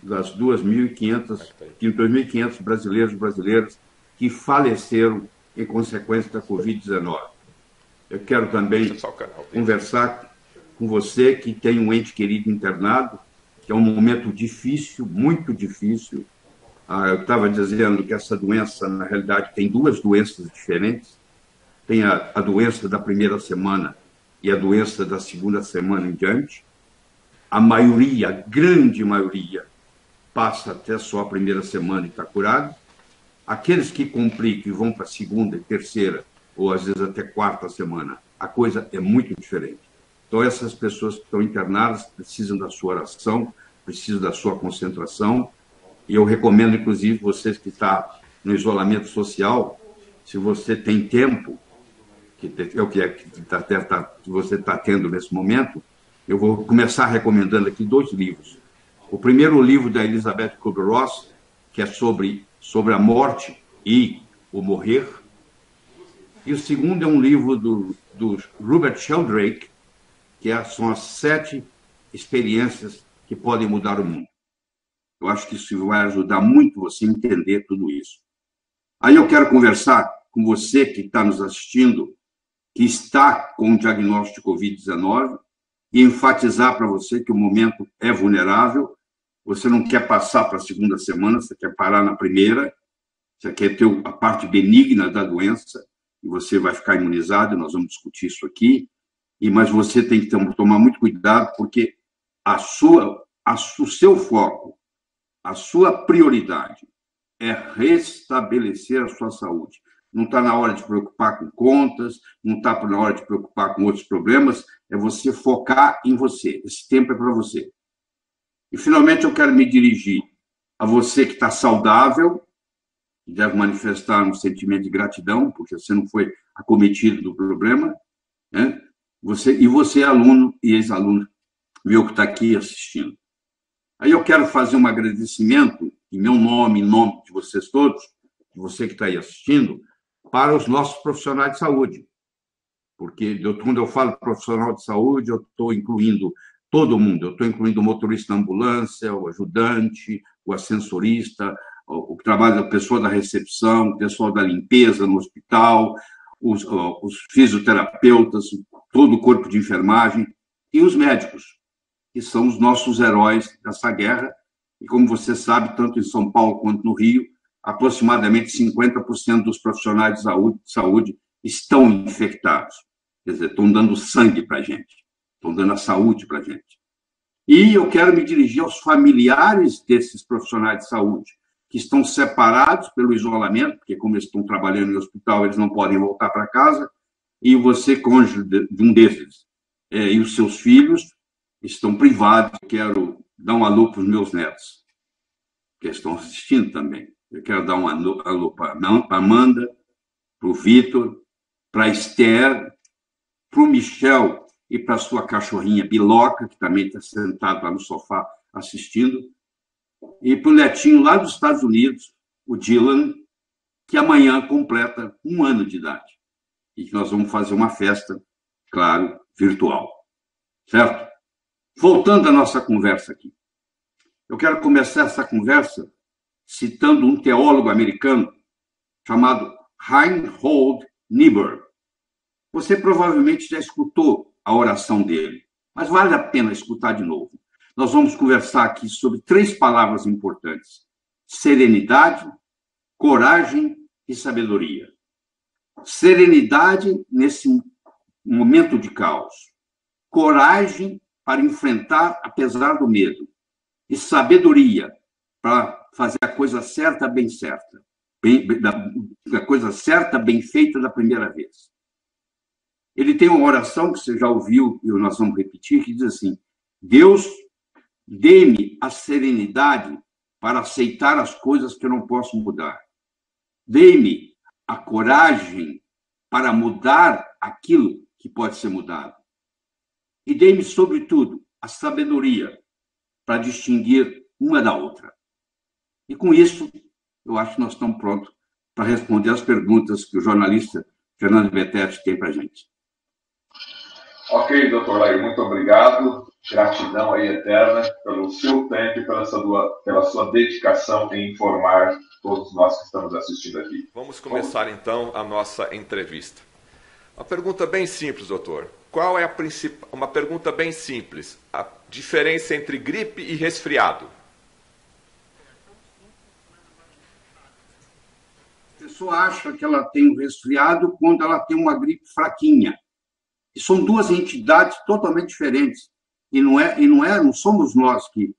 das 2.500 brasileiros e brasileiras que faleceram em consequência da Covid-19. Eu quero também conversar com você que tem um ente querido internado, que é um momento difícil, muito difícil. Eu estava dizendo que essa doença, na realidade, tem duas doenças diferentes. Tem a doença da primeira semana e a doença da segunda semana em diante. A maioria, a grande maioria, passa até só a primeira semana e está curado. Aqueles que complicam e vão para a segunda e terceira, ou às vezes até quarta semana, a coisa é muito diferente. Então, essas pessoas que estão internadas precisam da sua oração, precisam da sua concentração, e eu recomendo, inclusive, vocês que estão no isolamento social, se você tem tempo, que é o que você está tendo nesse momento, eu vou começar recomendando aqui 2 livros. O primeiro livro da Elizabeth Kubler-Ross, que é sobre a morte e o morrer. E o segundo é um livro do Robert Sheldrake, que são as 7 experiências que podem mudar o mundo. Eu acho que isso vai ajudar muito você a entender tudo isso. Aí eu quero conversar com você que está nos assistindo, que está com o diagnóstico de Covid-19, e enfatizar para você que o momento é vulnerável. Você não quer passar para a segunda semana, você quer parar na primeira, você quer ter a parte benigna da doença, e você vai ficar imunizado, nós vamos discutir isso aqui, mas você tem que tomar muito cuidado, porque o seu foco, a sua prioridade é restabelecer a sua saúde. Não está na hora de preocupar com contas, não está na hora de preocupar com outros problemas, é você focar em você. Esse tempo é para você. E, finalmente, eu quero me dirigir a você que está saudável, que deve manifestar um sentimento de gratidão, porque você não foi acometido do problema, né? Você, aluno e ex-aluno meu que está aqui assistindo. Aí eu quero fazer um agradecimento, em meu nome, em nome de vocês todos, de você que está aí assistindo, para os nossos profissionais de saúde. Porque quando eu falo profissional de saúde, eu estou incluindo todo mundo. Eu estou incluindo o motorista da ambulância, o ajudante, o ascensorista, o trabalho da pessoa da recepção, o pessoal da limpeza no hospital, os fisioterapeutas, todo o corpo de enfermagem e os médicos, que são os nossos heróis dessa guerra. E, como você sabe, tanto em São Paulo quanto no Rio, aproximadamente 50% dos profissionais de saúde estão infectados. Quer dizer, estão dando sangue para a gente, estão dando a saúde para a gente. E eu quero me dirigir aos familiares desses profissionais de saúde, que estão separados pelo isolamento, porque, como eles estão trabalhando em hospital, eles não podem voltar para casa, e você, cônjuge de um desses, e os seus filhos, estão privados. Eu quero dar um alô para os meus netos, que estão assistindo também. Eu quero dar um alô para a Amanda, para o Vitor, para a Esther, para o Michel e para a sua cachorrinha Biloca, que também está sentado lá no sofá assistindo, e para o netinho lá dos Estados Unidos, o Dylan, que amanhã completa 1 ano de idade. E que nós vamos fazer uma festa, claro, virtual. Certo? Voltando à nossa conversa aqui. Eu quero começar essa conversa citando um teólogo americano chamado Reinhold Niebuhr. Você provavelmente já escutou a oração dele, mas vale a pena escutar de novo. Nós vamos conversar aqui sobre 3 palavras importantes: serenidade, coragem e sabedoria. Serenidade nesse momento de caos. Coragem para enfrentar apesar do medo. E sabedoria para fazer a coisa certa, bem certa. A coisa certa, bem feita da primeira vez. Ele tem uma oração que você já ouviu, e nós vamos repetir, que diz assim: Deus, dê-me a serenidade para aceitar as coisas que eu não posso mudar. Dê-me a coragem para mudar aquilo que pode ser mudado. E dê-me, sobretudo, a sabedoria para distinguir uma da outra. E com isso, eu acho que nós estamos prontos para responder as perguntas que o jornalista Fernando Betete tem para a gente. Ok, doutor Laí, muito obrigado. gratidão aí eterna pelo seu tempo e pela sua dedicação em informar todos nós que estamos assistindo aqui. Vamos começar então a nossa entrevista. Uma pergunta bem simples, doutor. Qual é uma pergunta bem simples, a diferença entre gripe e resfriado? A pessoa acha que ela tem um resfriado quando ela tem uma gripe fraquinha. E são duas entidades totalmente diferentes. Não somos nós que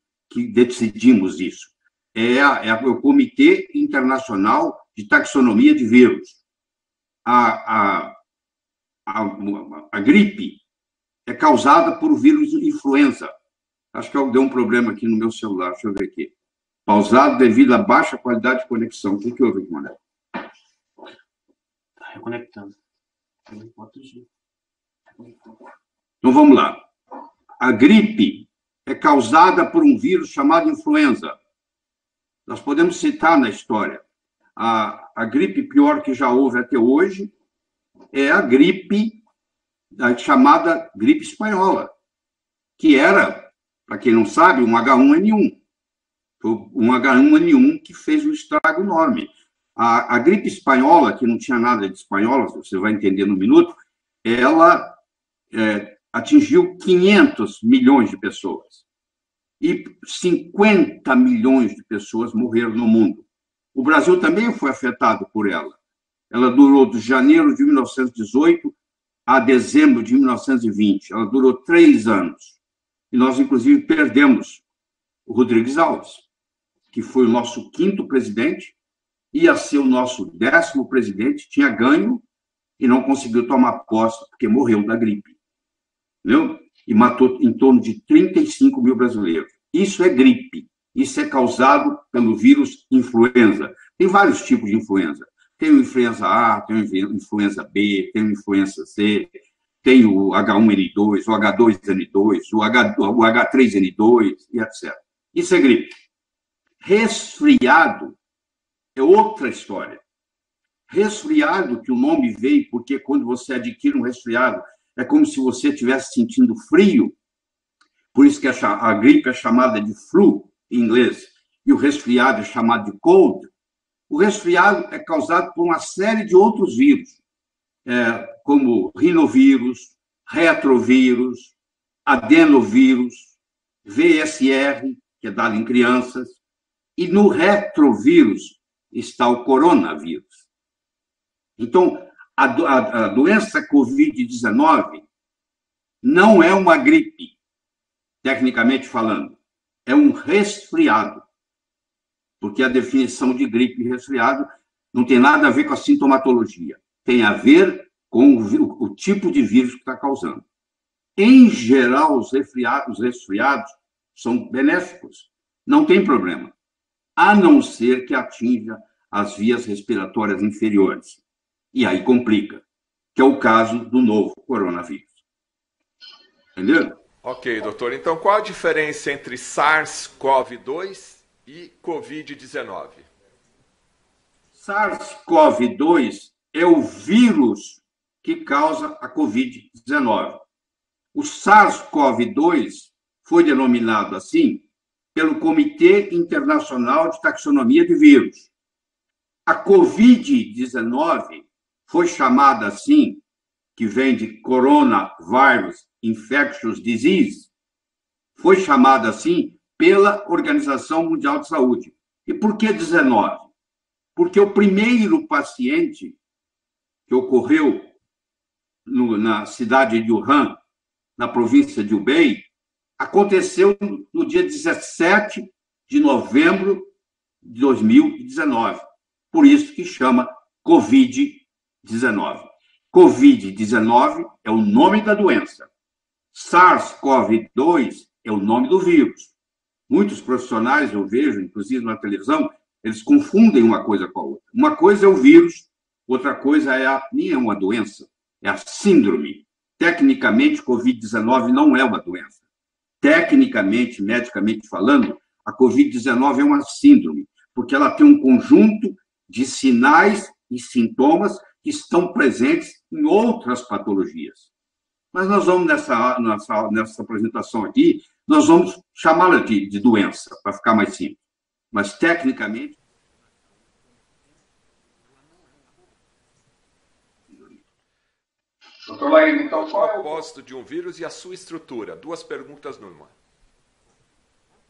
decidimos isso. É o Comitê Internacional de Taxonomia de Vírus. A gripe é causada por vírus influenza. Acho que deu um problema aqui no meu celular. Deixa eu ver aqui. Pausado devido à baixa qualidade de conexão. O que houve, Mané? Está reconectando. Então, vamos lá. A gripe é causada por um vírus chamado influenza. Nós podemos citar na história. A gripe pior que já houve até hoje é a gripe chamada gripe espanhola, que era, para quem não sabe, um H1N1. Foi um H1N1 que fez um estrago enorme. A gripe espanhola, que não tinha nada de espanhola, você vai entender no minuto, ela atingiu 500 milhões de pessoas. E 50 milhões de pessoas morreram no mundo. O Brasil também foi afetado por ela. Ela durou de janeiro de 1918 a dezembro de 1920. Ela durou 3 anos. E nós, inclusive, perdemos o Rodrigues Alves, que foi o nosso 5º presidente, ia ser o nosso 10º presidente, tinha ganho e não conseguiu tomar posse porque morreu da gripe. Entendeu? E matou em torno de 35 mil brasileiros. Isso é gripe. Isso é causado pelo vírus influenza. Tem vários tipos de influenza. Tem o influenza A, tem o influenza B, tem o influenza C, tem o H1N2, o H2N2, o H3N2 e etc. Isso é gripe. Resfriado é outra história. Resfriado, que o nome veio porque quando você adquire um resfriado, é como se você estivesse sentindo frio, por isso que a gripe é chamada de flu, em inglês, e o resfriado é chamado de cold. O resfriado é causado por uma série de outros vírus, como rinovírus, retrovírus, adenovírus, VSR, que é dado em crianças, e no retrovírus está o coronavírus. Então, a doença Covid-19 não é uma gripe, tecnicamente falando, é um resfriado, porque a definição de gripe e resfriado não tem nada a ver com a sintomatologia, tem a ver com o tipo de vírus que está causando. Em geral, os resfriados são benéficos, não tem problema, a não ser que atinja as vias respiratórias inferiores. E aí complica, que é o caso do novo coronavírus. Entendeu? Ok, doutor. Então, qual a diferença entre SARS-CoV-2 e Covid-19? SARS-CoV-2 é o vírus que causa a Covid-19. O SARS-CoV-2 foi denominado assim pelo Comitê Internacional de Taxonomia de Vírus. A Covid-19 foi chamada assim, que vem de Coronavirus Infectious Disease, foi chamada assim pela Organização Mundial de Saúde. E por que 19? Porque o primeiro paciente que ocorreu na cidade de Wuhan, na província de Hubei, aconteceu no dia 17 de novembro de 2019. Por isso que chama Covid-19. Covid-19 é o nome da doença. SARS-CoV-2 é o nome do vírus. Muitos profissionais, eu vejo, inclusive na televisão, eles confundem uma coisa com a outra. Uma coisa é o vírus, outra coisa nem é uma doença, é a síndrome. Tecnicamente, Covid-19 não é uma doença. Tecnicamente, medicamente falando, a Covid-19 é uma síndrome, porque ela tem um conjunto de sinais e sintomas que estão presentes em outras patologias. Mas nós vamos, nessa apresentação aqui, nós vamos chamá-la de doença, para ficar mais simples. Mas, tecnicamente... Doutor Laíde, então, qual é o propósito de um vírus e a sua estrutura? 2 perguntas numa. Vou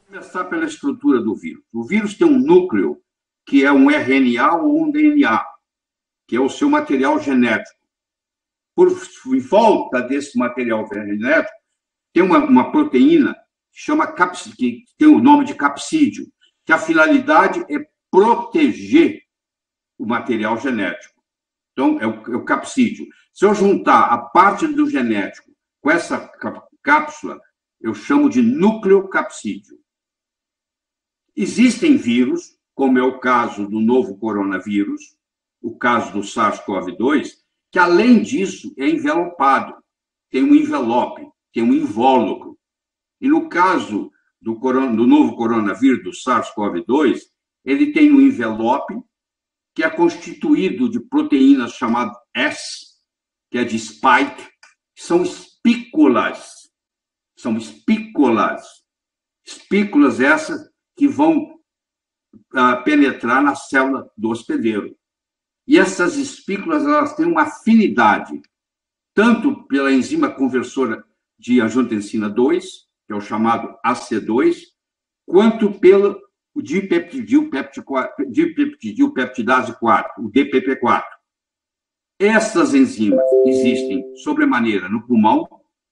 começar pela estrutura do vírus. O vírus tem um núcleo, que é um RNA ou um DNA, que é o seu material genético. Em volta desse material genético, tem uma proteína que tem o nome de capsídeo, que a finalidade é proteger o material genético. Então, é o capsídeo. Se eu juntar a parte do genético com essa cápsula, eu chamo de nucleocapsídeo. Existem vírus, como é o caso do novo coronavírus, o caso do SARS-CoV-2, que, além disso, é envelopado, tem um envelope, tem um invólucro. E no caso do novo coronavírus, do SARS-CoV-2, ele tem um envelope que é constituído de proteínas chamadas S, que é de spike, que são espículas. São espículas. Espículas essas que vão penetrar na célula do hospedeiro. E essas espículas, elas têm uma afinidade, tanto pela enzima conversora de angiotensina 2, que é o chamado AC2, quanto pelo dipeptidilpeptidase 4, o DPP4. Essas enzimas existem sobremaneira no pulmão,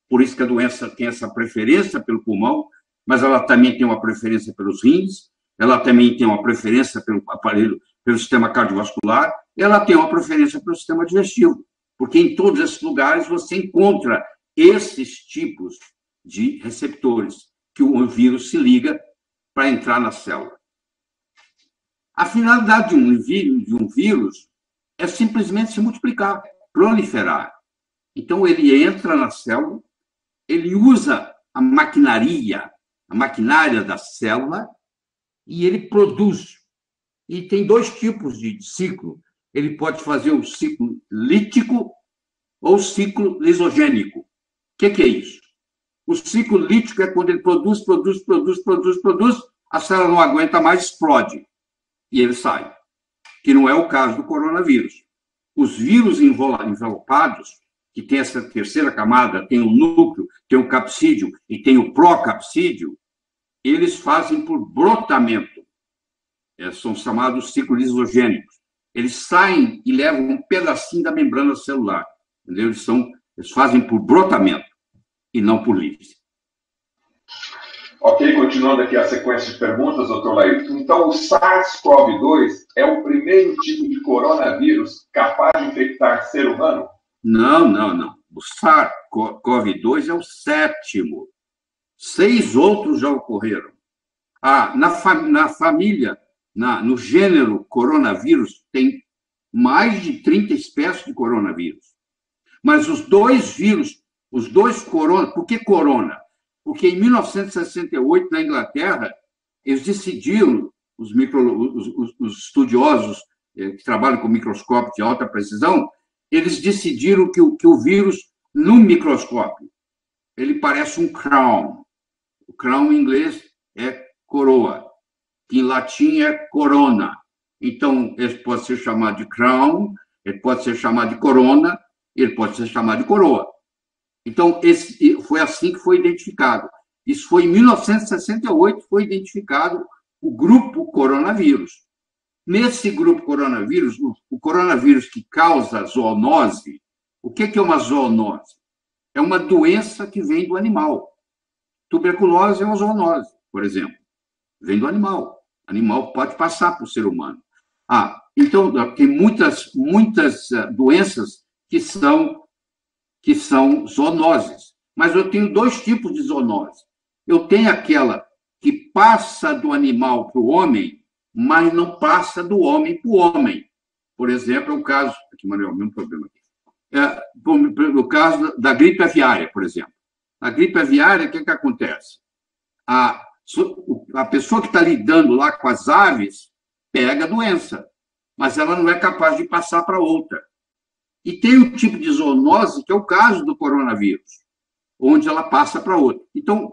por isso que a doença tem essa preferência pelo pulmão, mas ela também tem uma preferência pelos rins, ela também tem uma preferência pelo aparelho, pelo sistema cardiovascular, ela tem uma preferência pelo sistema digestivo, porque em todos esses lugares você encontra esses tipos de receptores que o vírus se liga para entrar na célula. A finalidade de um vírus é simplesmente se multiplicar, proliferar. Então, ele entra na célula, ele usa a maquinária da célula, e ele produz. E tem 2 tipos de ciclo. Ele pode fazer o ciclo lítico ou o ciclo lisogênico. O que é isso? O ciclo lítico é quando ele produz, a célula não aguenta mais, explode, e ele sai. Que não é o caso do coronavírus. Os vírus envelopados, que tem essa terceira camada, tem o núcleo, tem o capsídeo e tem o procapsídeo, eles fazem por brotamento. São chamados ciclos lisogênicos. Eles saem e levam um pedacinho da membrana celular. Entendeu? Eles fazem por brotamento e não por lise. Ok, continuando aqui a sequência de perguntas, doutor Laíde. Então, o SARS-CoV-2 é o primeiro tipo de coronavírus capaz de infectar ser humano? Não. O SARS-CoV-2 é o 7º. 6 outros já ocorreram. Na família, no gênero coronavírus, tem mais de 30 espécies de coronavírus. Mas os 2 vírus, os 2 corona... Por que corona? Porque em 1968, na Inglaterra, eles decidiram, os estudiosos que trabalham com microscópio de alta precisão, eles decidiram que o vírus, no microscópio, ele parece um crown. O crown em inglês é coroa, que em latim é corona. Então, ele pode ser chamado de crown, ele pode ser chamado de corona, ele pode ser chamado de coroa. Então, foi assim que foi identificado. Isso foi em 1968, foi identificado o grupo coronavírus. Nesse grupo coronavírus, o coronavírus que causa zoonose, o que é uma zoonose? É uma doença que vem do animal. Tuberculose é uma zoonose, por exemplo. Vem do animal. O animal pode passar para o ser humano. Então, tem muitas doenças que são zoonoses. Mas eu tenho 2 tipos de zoonose. Eu tenho aquela que passa do animal para o homem, mas não passa do homem para o homem. Por exemplo, é o caso... Aqui, Manuel, mesmo problema aqui. No caso da gripe aviária, por exemplo. Na gripe aviária, o que acontece? A pessoa que está lidando lá com as aves pega a doença, mas ela não é capaz de passar para outra. E tem o tipo de zoonose, que é o caso do coronavírus, onde ela passa para outro. Então,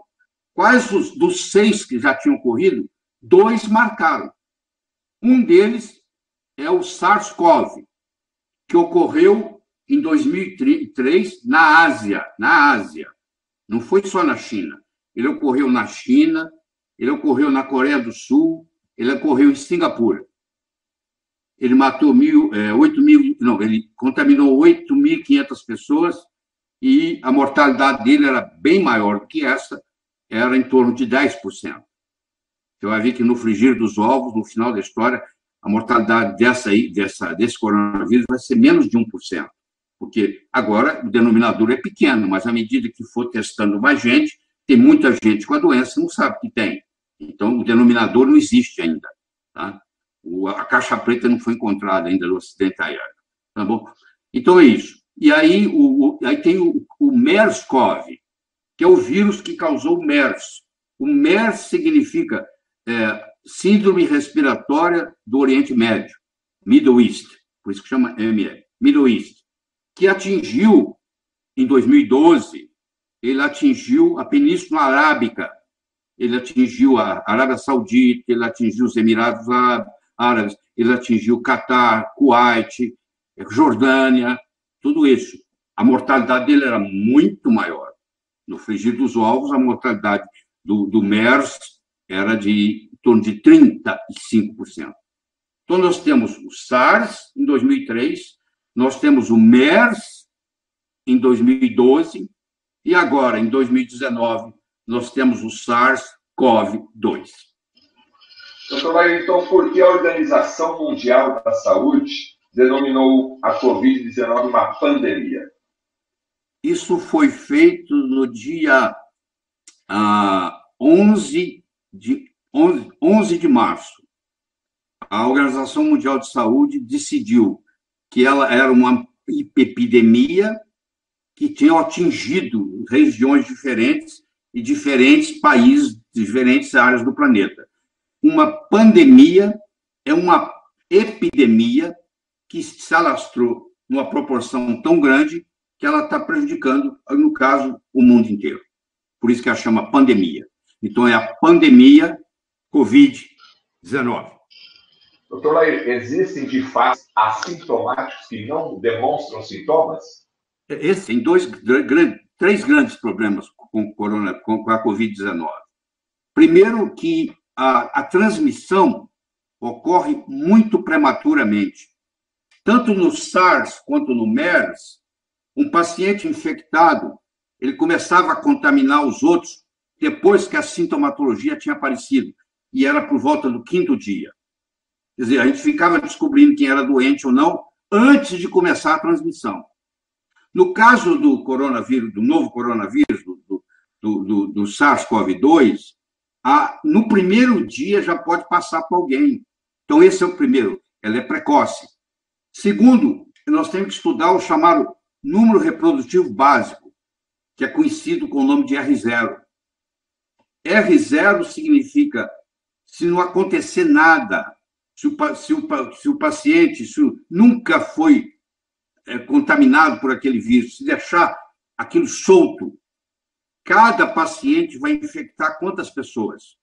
quais dos 6 que já tinham ocorrido, 2 marcaram. Um deles é o SARS-CoV, que ocorreu em 2003 na Ásia. Na Ásia. Não foi só na China. Ele ocorreu na China, ele ocorreu na Coreia do Sul, ele ocorreu em Singapura. Ele matou 8 mil, não, ele contaminou 8.500 pessoas e a mortalidade dele era bem maior do que essa, era em torno de 10%. Você vai ver que no frigir dos ovos, no final da história, a mortalidade desse coronavírus vai ser menos de 1%, porque agora o denominador é pequeno, mas à medida que for testando mais gente, tem muita gente com a doença e não sabe que tem. Então, o denominador não existe ainda. Tá? A caixa preta não foi encontrada ainda no acidente aéreo. Tá bom? Então, é isso. E aí, aí tem o MERS-CoV, que é o vírus que causou o MERS. O MERS significa Síndrome Respiratória do Oriente Médio, Middle East, por isso que chama ME, Middle East, que atingiu, em 2012, ele atingiu a Península Arábica, ele atingiu a Arábia Saudita, ele atingiu os Emirados Árabes, ele atingiu Catar, Kuwait, Jordânia, tudo isso. A mortalidade dele era muito maior. No frigir dos ovos, a mortalidade do MERS era de em torno de 35%. Então, nós temos o SARS, em 2003, nós temos o MERS, em 2012, e agora, em 2019, nós temos o SARS-CoV-2. Doutor Laio, então, por que a Organização Mundial da Saúde denominou a Covid-19 uma pandemia? Isso foi feito no dia 11 de março. A Organização Mundial de Saúde decidiu que ela era uma epidemia que tinha atingido regiões diferentes e diferentes países, diferentes áreas do planeta. Uma pandemia é uma epidemia que se alastrou numa proporção tão grande que ela está prejudicando, no caso, o mundo inteiro. Por isso que ela chama pandemia. Então, é a pandemia Covid-19. Doutor Lair, existem, de fato, assintomáticos que não demonstram sintomas? Tem 3 grandes problemas com a Covid-19. Primeiro, que a transmissão ocorre muito prematuramente. Tanto no SARS quanto no MERS, um paciente infectado, ele começava a contaminar os outros depois que a sintomatologia tinha aparecido, e era por volta do 5º dia. Quer dizer, a gente ficava descobrindo quem era doente ou não antes de começar a transmissão. No caso do coronavírus, do novo coronavírus, do SARS-CoV-2, no primeiro dia já pode passar para alguém. Então, esse é o primeiro, ela é precoce. Segundo, nós temos que estudar o chamado número reprodutivo básico, que é conhecido com o nome de R0. R0 significa, se não acontecer nada, se o paciente nunca foi contaminado por aquele vírus, se deixar aquilo solto, cada paciente vai infectar quantas pessoas?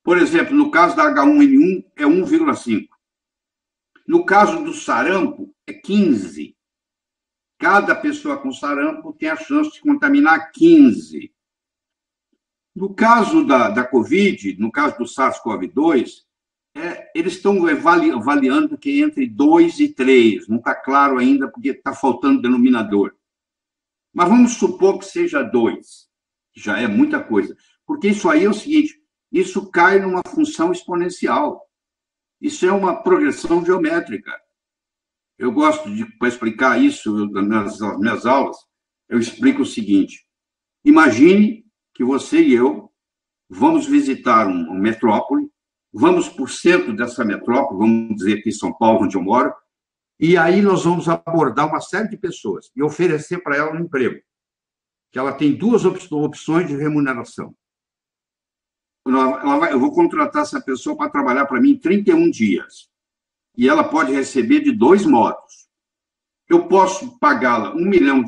Por exemplo, no caso da H1N1, é 1,5. No caso do sarampo, é 15. Cada pessoa com sarampo tem a chance de contaminar 15. No caso da Covid, no caso do SARS-CoV-2, eles estão avaliando que entre 2 e 3. Não está claro ainda, porque está faltando denominador. Mas vamos supor que seja 2. Já é muita coisa. Porque isso aí é o seguinte, isso cai numa função exponencial. Isso é uma progressão geométrica. Eu gosto para explicar isso nas minhas aulas, eu explico o seguinte. Imagine que você e eu vamos visitar uma metrópole, vamos para o centro dessa metrópole, vamos dizer aqui em São Paulo, onde eu moro, e aí nós vamos abordar uma série de pessoas e oferecer para ela um emprego, que ela tem 2 opções de remuneração. Eu vou contratar essa pessoa para trabalhar para mim 31 dias. E ela pode receber de 2 modos. eu posso pagá-la $1 milhão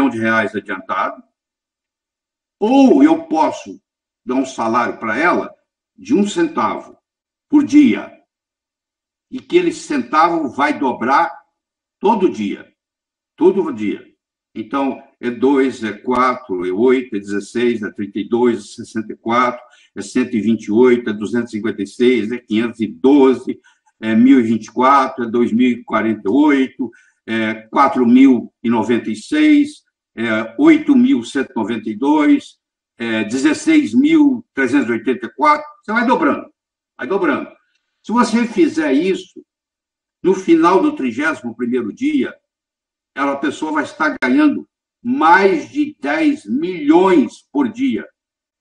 adiantado, ou eu posso dar um salário para ela de 1 centavo por dia, e que esse centavo vai dobrar todo dia. Então, é 2, é 4, é 8, é 16, é 32, é 64, é 128, é 256, é 512, é 1024, é 2048, é 4.096, é 8.192, é 16.384. Você vai dobrando. Se você fizer isso, no final do 31º dia, a pessoa vai estar ganhando mais de 10 milhões por dia.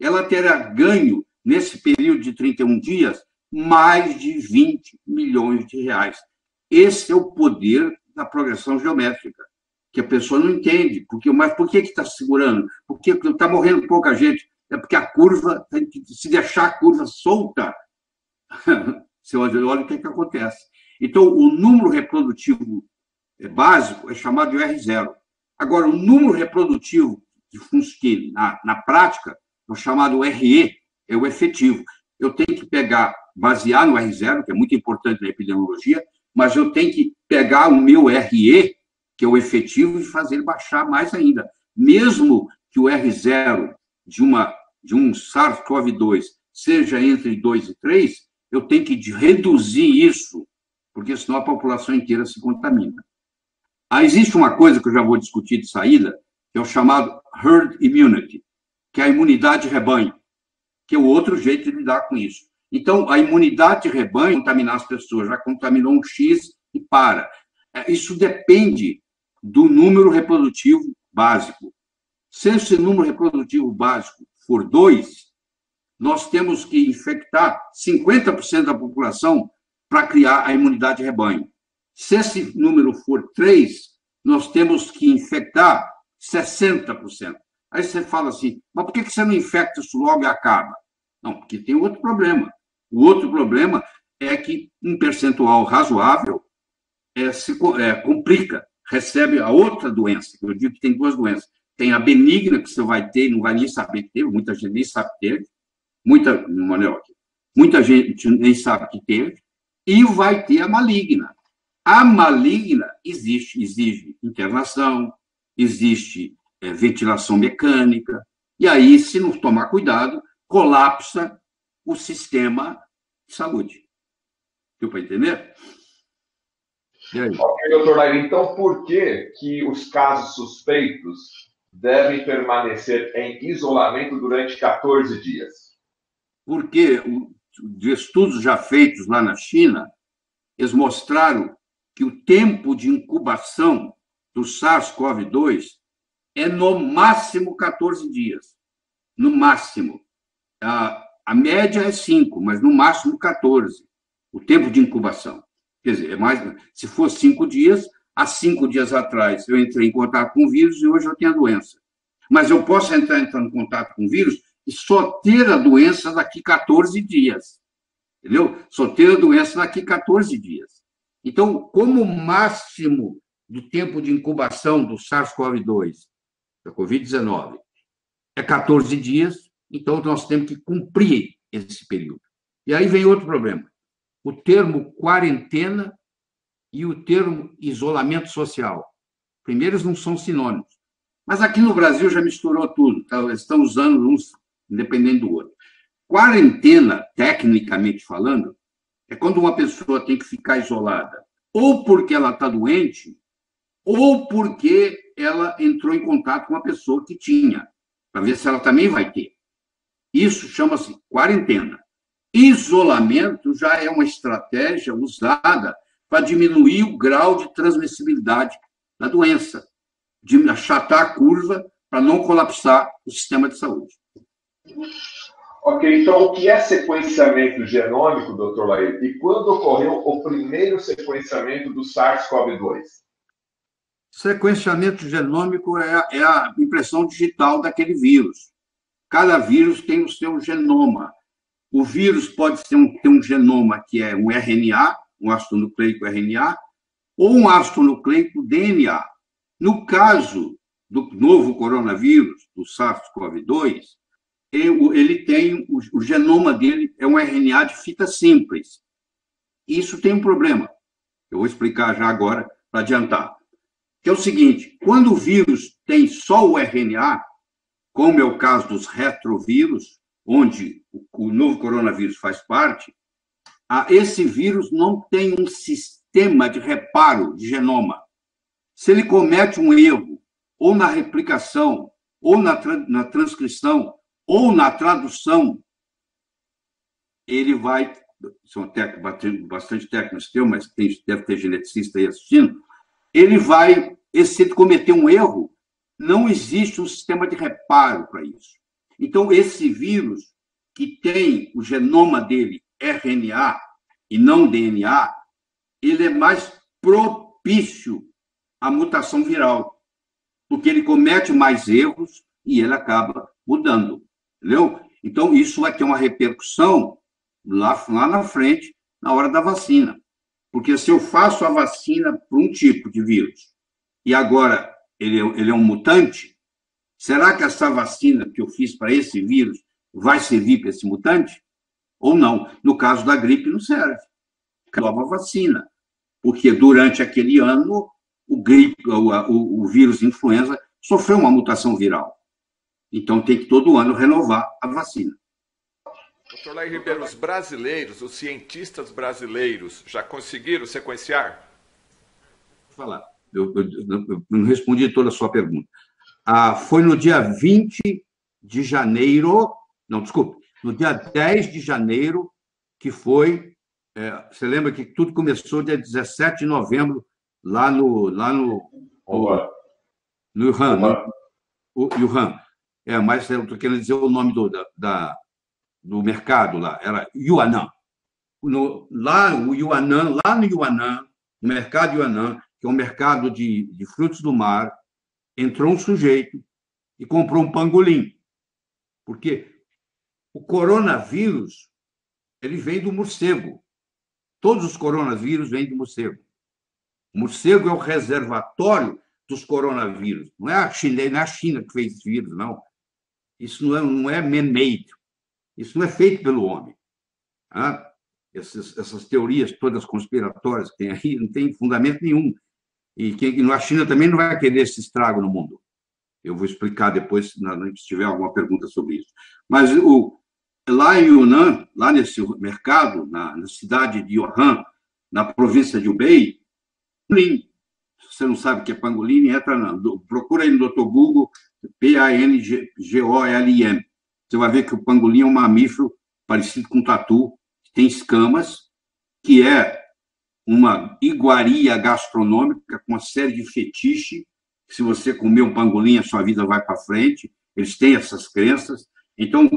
Ela terá ganho, nesse período de 31 dias, mais de 20 milhões de reais. Esse é o poder da progressão geométrica, que a pessoa não entende. Mas por que está segurando? Porque está morrendo pouca gente. É porque a curva, se deixar a curva solta, você olha o que acontece. Então, o número reprodutivo básico é chamado de R0. Agora, o número reprodutivo que na prática é o chamado RE, é o efetivo. Eu tenho que basear no R0, que é muito importante na epidemiologia, mas eu tenho que pegar o meu RE, que é o efetivo, e fazer ele baixar mais ainda. Mesmo que o R0 de um SARS-CoV-2 seja entre 2 e 3, eu tenho que reduzir isso, porque senão a população inteira se contamina. Existe uma coisa que eu já vou discutir de saída, que é o chamado herd immunity, que é a imunidade de rebanho, que é o outro jeito de lidar com isso. Então, a imunidade de rebanho, contaminar as pessoas, já contaminou um X e para. Isso depende do número reprodutivo básico. Se esse número reprodutivo básico for 2, nós temos que infectar 50% da população para criar a imunidade de rebanho. Se esse número for 3, nós temos que infectar 60%. Aí você fala assim, mas por que você não infecta isso logo e acaba? Não, porque tem outro problema. O outro problema é que um percentual razoável complica, recebe a outra doença. Eu digo que tem 2 doenças. Tem a benigna, que você vai ter e não vai nem saber que teve, muita gente nem sabe que teve, muita gente nem sabe que teve, e vai ter a maligna. A maligna exige internação, existe ventilação mecânica, e aí, se não tomar cuidado, colapsa o sistema de saúde. Deu para entender? Ok, doutor Lair, então por que os casos suspeitos devem permanecer em isolamento durante 14 dias? Porque de estudos já feitos lá na China, eles mostraram que o tempo de incubação do SARS-CoV-2 é no máximo 14 dias. No máximo. A média é 5, mas no máximo 14. O tempo de incubação. Quer dizer, se for 5 dias, há 5 dias atrás eu entrei em contato com o vírus e hoje eu tenho a doença. Mas eu posso entrar em contato com o vírus e só ter a doença daqui 14 dias. Entendeu? Só ter a doença daqui 14 dias. Então, como o máximo do tempo de incubação do SARS-CoV-2, da Covid-19, é 14 dias, então nós temos que cumprir esse período. E aí vem outro problema. O termo quarentena e o termo isolamento social. Primeiro, eles não são sinônimos. Mas aqui no Brasil já misturou tudo. Eles estão usando uns independente do outro. Quarentena, tecnicamente falando, é quando uma pessoa tem que ficar isolada, ou porque ela está doente, ou porque ela entrou em contato com uma pessoa que tinha, para ver se ela também vai ter. Isso chama-se quarentena. Isolamento já é uma estratégia usada para diminuir o grau de transmissibilidade da doença, de achatar a curva para não colapsar o sistema de saúde. Ok, então o que é sequenciamento genômico, doutor Lair? E quando ocorreu o primeiro sequenciamento do SARS-CoV-2? Sequenciamento genômico é a impressão digital daquele vírus. Cada vírus tem o seu genoma. O vírus pode ter um genoma que é um RNA, um ácido nucleico RNA, ou um ácido nucleico DNA. No caso do novo coronavírus, do SARS-CoV-2, ele tem, o genoma dele é um RNA de fita simples. Isso tem um problema. Eu vou explicar já agora, para adiantar. Que é o seguinte, quando o vírus tem só o RNA, como é o caso dos retrovírus, onde o novo coronavírus faz parte, esse vírus não tem um sistema de reparo de genoma. Se ele comete um erro, ou na replicação, ou na transcrição, ou na tradução, ele vai... São bastante técnicos teu, mas deve ter geneticista aí assistindo. Ele vai, se ele cometer um erro, não existe um sistema de reparo para isso. Então, esse vírus, que tem o genoma dele RNA e não DNA, ele é mais propício à mutação viral, porque ele comete mais erros e ele acaba mudando, entendeu? Então, isso vai ter uma repercussão lá na frente, na hora da vacina. Porque se eu faço a vacina para um tipo de vírus e agora ele é um mutante, será que essa vacina que eu fiz para esse vírus vai servir para esse mutante? Ou não? No caso da gripe, não serve. Nova vacina. Porque durante aquele ano, o vírus influenza sofreu uma mutação viral. Então, tem que todo ano renovar a vacina. Dr. Laí Ribeiro, os brasileiros, os cientistas brasileiros, já conseguiram sequenciar? Vou falar. Eu não respondi toda a sua pergunta. Foi no dia 20 de janeiro, não, desculpe, no dia 10 de janeiro, que foi, você lembra que tudo começou dia 17 de novembro, lá no Wuhan. Wuhan. Mas eu estou querendo dizer o nome do mercado lá, era Yuanan. Lá no Yuanan, no mercado de Yuanan, que é um mercado de frutos do mar, entrou um sujeito e comprou um pangolim. Porque o coronavírus, ele vem do morcego. Todos os coronavírus vêm do morcego. O morcego é o reservatório dos coronavírus. Não é a China que fez esse vírus, não. Isso não é man-made. Isso não é feito pelo homem. Essas teorias todas conspiratórias que tem aí não tem fundamento nenhum. E a China também não vai querer esse estrago no mundo. Eu vou explicar depois, se tiver alguma pergunta sobre isso. Mas lá em Yunnan, lá nesse mercado, na cidade de Wuhan, na província de Hubei, se você não sabe o que é pangolim, procura aí no Dr. Google, Pangolin. Você vai ver que o pangolim é um mamífero parecido com um tatu, que tem escamas, que é uma iguaria gastronômica com uma série de fetiche. Se você comer um pangolim, a sua vida vai para frente. Eles têm essas crenças. Então,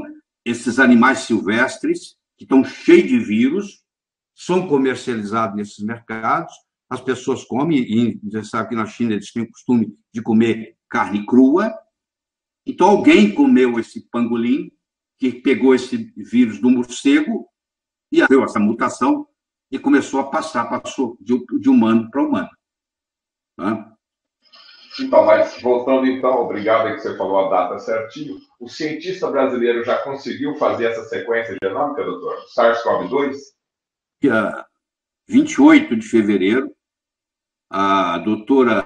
esses animais silvestres, que estão cheios de vírus, são comercializados nesses mercados, as pessoas comem, e você sabe que na China eles têm o costume de comer carne crua. Então, alguém comeu esse pangolim, que pegou esse vírus do morcego, e deu essa mutação, e começou de humano para humano. Tá? Então, mas voltando então, obrigado aí que você falou a data certinho. O cientista brasileiro já conseguiu fazer essa sequência genômica, doutor? SARS-CoV-2? Dia 28 de fevereiro, a doutora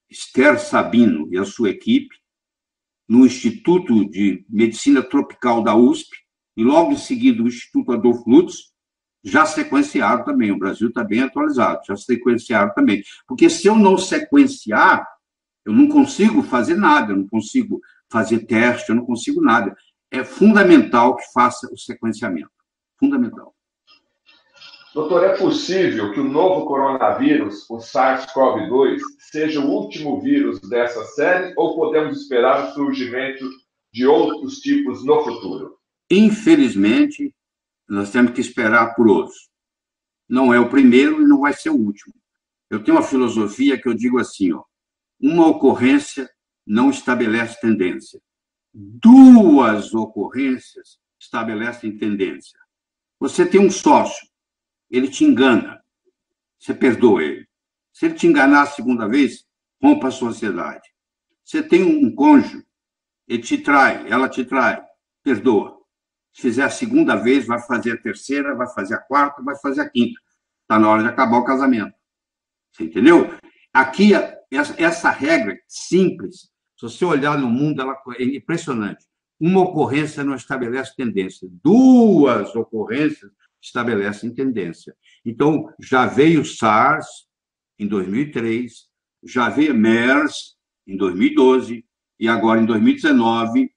Esther Sabino e a sua equipe, no Instituto de Medicina Tropical da USP, e logo em seguida o Instituto Adolfo Lutz, já sequenciaram também. O Brasil está bem atualizado, já sequenciaram também. Porque se eu não sequenciar, eu não consigo fazer nada, eu não consigo fazer teste, eu não consigo nada. É fundamental que faça o sequenciamento. Fundamental. Doutor, é possível que o novo coronavírus, o SARS-CoV-2, seja o último vírus dessa série ou podemos esperar o surgimento de outros tipos no futuro? Infelizmente, nós temos que esperar por outros. Não é o primeiro e não vai ser o último. Eu tenho uma filosofia que eu digo assim, uma ocorrência não estabelece tendência. 2 ocorrências estabelecem tendência. Você tem um sócio, ele te engana, você perdoa ele. Se ele te enganar a segunda vez, rompa a sociedade. Você tem um cônjuge, ele te trai, ela te trai, perdoa. Se fizer a segunda vez, vai fazer a terceira, vai fazer a quarta, vai fazer a quinta. Está na hora de acabar o casamento. Você entendeu? Aqui, essa regra simples, se você olhar no mundo, ela é impressionante. Uma ocorrência não estabelece tendência. 2 ocorrências estabelecem tendência. Então, já veio SARS em 2003, já veio MERS em 2012, e agora, em 2019,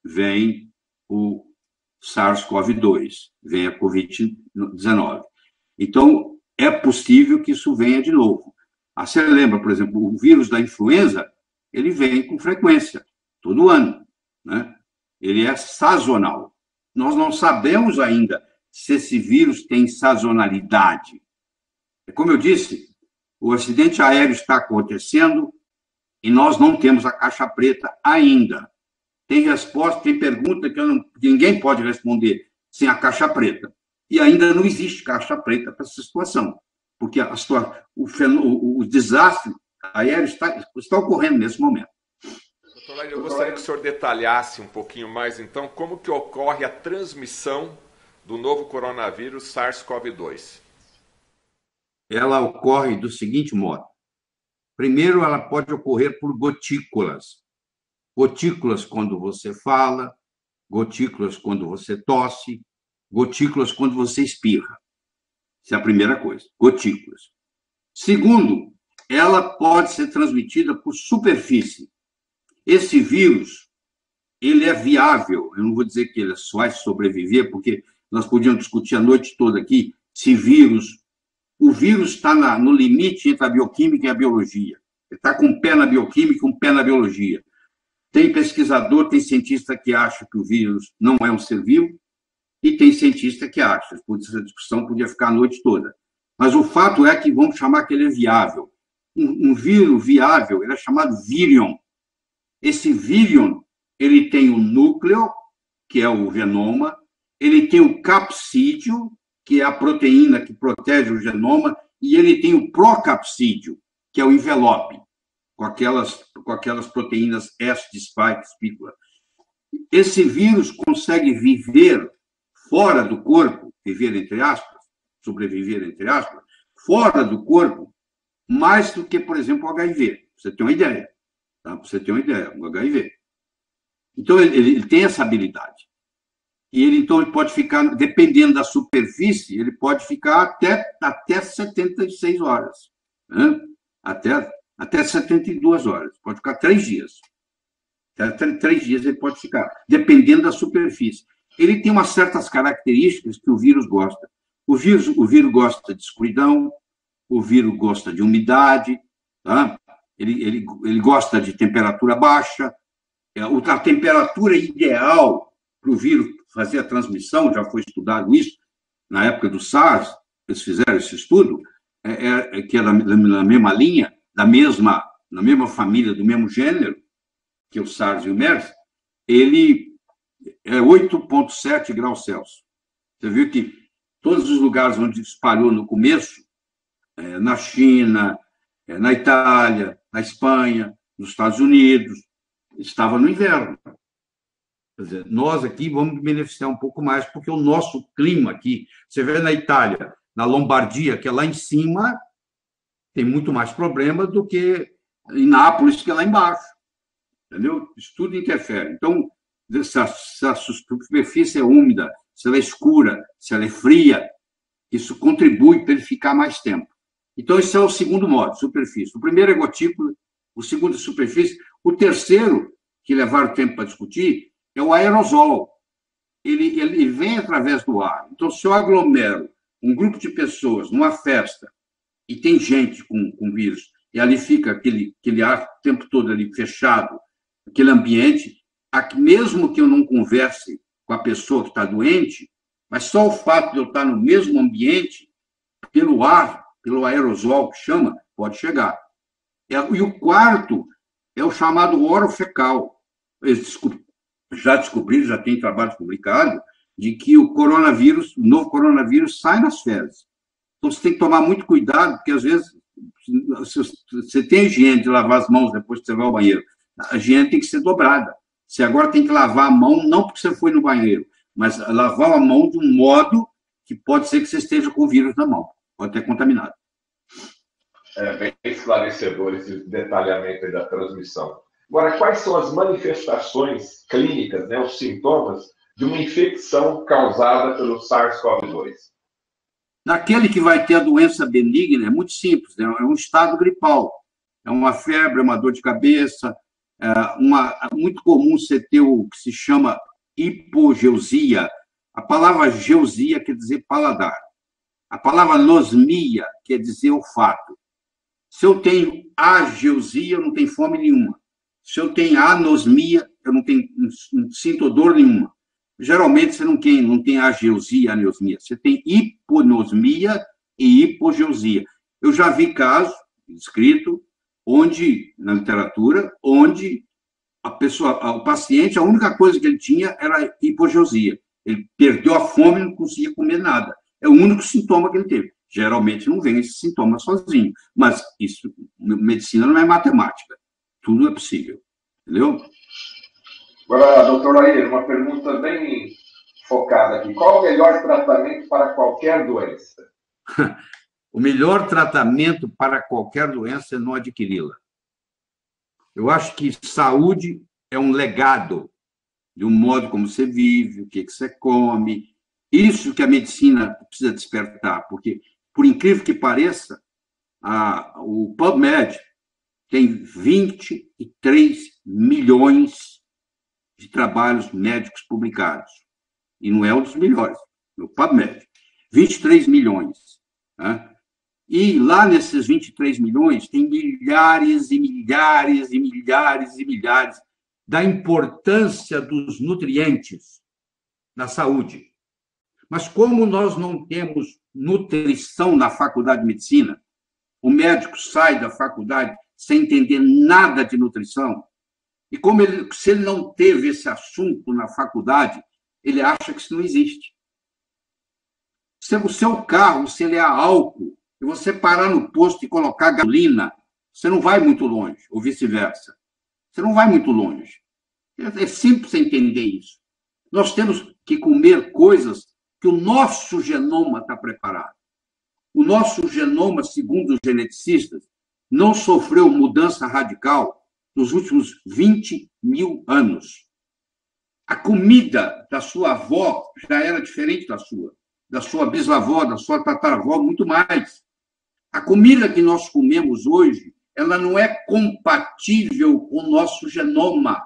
vem o SARS-CoV-2, vem a Covid-19. Então, é possível que isso venha de novo. Você lembra, por exemplo, o vírus da influenza, ele vem com frequência, todo ano, né? Ele é sazonal. Nós não sabemos ainda se esse vírus tem sazonalidade. Como eu disse, o acidente aéreo está acontecendo e nós não temos a caixa preta ainda. Tem resposta, tem pergunta que ninguém pode responder sem a caixa preta. E ainda não existe caixa preta para essa situação, porque o desastre aéreo está ocorrendo nesse momento. Doutor Laírio, eu gostaria que o senhor detalhasse um pouquinho mais, então, como que ocorre a transmissão do novo coronavírus SARS-CoV-2. Ela ocorre do seguinte modo. Primeiro, ela pode ocorrer por gotículas. Gotículas quando você fala, gotículas quando você tosse, gotículas quando você espirra. Essa é a primeira coisa, gotículas. Segundo, ela pode ser transmitida por superfície. Esse vírus, ele é viável. Eu não vou dizer que ele só vai sobreviver, porque nós podíamos discutir a noite toda aqui se o vírus está no limite entre a bioquímica e a biologia. Ele está com um pé na bioquímica e um pé na biologia. Tem pesquisador, tem cientista que acha que o vírus não é um ser vivo e tem cientista que acha. Essa discussão podia ficar a noite toda. Mas o fato é que vamos chamar que ele é viável. Um vírus viável, ele é chamado vírion. Esse vírion, ele tem o núcleo, que é o genoma, ele tem o capsídio, que é a proteína que protege o genoma, e ele tem o procapsídio, que é o envelope, com aquelas proteínas S de spike, espícula. Esse vírus consegue viver fora do corpo, viver entre aspas, sobreviver entre aspas, fora do corpo, mais do que, por exemplo, o HIV. Você tem uma ideia. Tá? Você tem uma ideia, o HIV. Então, ele tem essa habilidade. E ele pode ficar, dependendo da superfície, ele pode ficar até 76 horas. Né? Até 72 horas. Pode ficar 3 dias. Até 3 dias ele pode ficar, dependendo da superfície. Ele tem umas certas características que o vírus gosta. O vírus gosta de escuridão, o vírus gosta de umidade, tá? Ele gosta de temperatura baixa. A temperatura ideal para o vírus fazer a transmissão, já foi estudado isso, na época do SARS, eles fizeram esse estudo, que é na mesma linha, na mesma família, do mesmo gênero, que o SARS e o MERS, ele é 8,7 graus Celsius. Você viu que todos os lugares onde espalhou no começo, na China, na Itália, na Espanha, nos Estados Unidos, estava no inverno. Quer dizer, nós aqui vamos beneficiar um pouco mais, porque o nosso clima aqui, você vê na Itália, na Lombardia, que é lá em cima, tem muito mais problema do que em Nápoles, que é lá embaixo. Entendeu? Isso tudo interfere. Então, se a superfície é úmida, se ela é escura, se ela é fria, isso contribui para ele ficar mais tempo. Então, esse é o segundo modo, superfície. O primeiro é gotícula, o segundo é superfície. O terceiro, que levaram tempo para discutir, é o aerosol. Ele vem através do ar. Então, se eu aglomero um grupo de pessoas numa festa e tem gente com vírus, e ali fica aquele ar o tempo todo ali fechado, aquele ambiente, mesmo que eu não converse com a pessoa que está doente, mas só o fato de eu estar no mesmo ambiente, pelo ar, pelo aerosol que chama, pode chegar. E o quarto é o chamado orofecal. Já descobriram, já tem trabalho publicado, de que o novo coronavírus sai nas fezes. Então, você tem que tomar muito cuidado, porque, às vezes, se você tem higiene de lavar as mãos depois que você vai ao banheiro, a higiene tem que ser dobrada. Você agora tem que lavar a mão, não porque você foi no banheiro, mas lavar a mão de um modo que pode ser que você esteja com o vírus na mão, pode ter contaminado. É bem esclarecedor esse detalhamento aí da transmissão. Agora, quais são as manifestações clínicas, né, os sintomas de uma infecção causada pelo SARS-CoV-2? Naquele que vai ter a doença benigna, é muito simples, né? É um estado gripal, é uma febre, é uma dor de cabeça, muito comum você ter o que se chama hipogeusia. A palavra geusia quer dizer paladar. A palavra anosmia quer dizer olfato. Se eu tenho ageusia, eu não tenho fome nenhuma. Se eu tenho anosmia, eu não sinto dor nenhuma. Geralmente você não tem ageusia, anosmia. Você tem hiponosmia e hipogeusia. Eu já vi casos escrito na literatura, onde o paciente, a única coisa que ele tinha era hipogeusia. Ele perdeu a fome e não conseguia comer nada. É o único sintoma que ele teve. Geralmente não vem esse sintoma sozinho, mas isso, medicina não é matemática. Tudo é possível, entendeu? Agora, doutor Laír, uma pergunta bem focada aqui. Qual o melhor tratamento para qualquer doença? O melhor tratamento para qualquer doença é não adquiri-la. Eu acho que saúde é um legado de um modo como você vive, o que você come. Isso que a medicina precisa despertar, porque, por incrível que pareça, o PubMed tem 23 milhões de trabalhos médicos publicados. E não é um dos melhores, o PubMed. 23 milhões. Né? E lá nesses 23 milhões tem milhares e milhares e milhares e milhares da importância dos nutrientes na saúde. Mas como nós não temos nutrição na faculdade de medicina, o médico sai da faculdade sem entender nada de nutrição, e se ele não teve esse assunto na faculdade, ele acha que isso não existe. Se o seu carro, se ele é a álcool, e você parar no posto e colocar gasolina, você não vai muito longe, ou vice-versa. Você não vai muito longe. É simples você entender isso. Nós temos que comer coisas que o nosso genoma está preparado. O nosso genoma, segundo os geneticistas, não sofreu mudança radical nos últimos 20 mil anos. A comida da sua avó já era diferente da sua bisavó, da sua tataravó, muito mais. A comida que nós comemos hoje, ela não é compatível com o nosso genoma,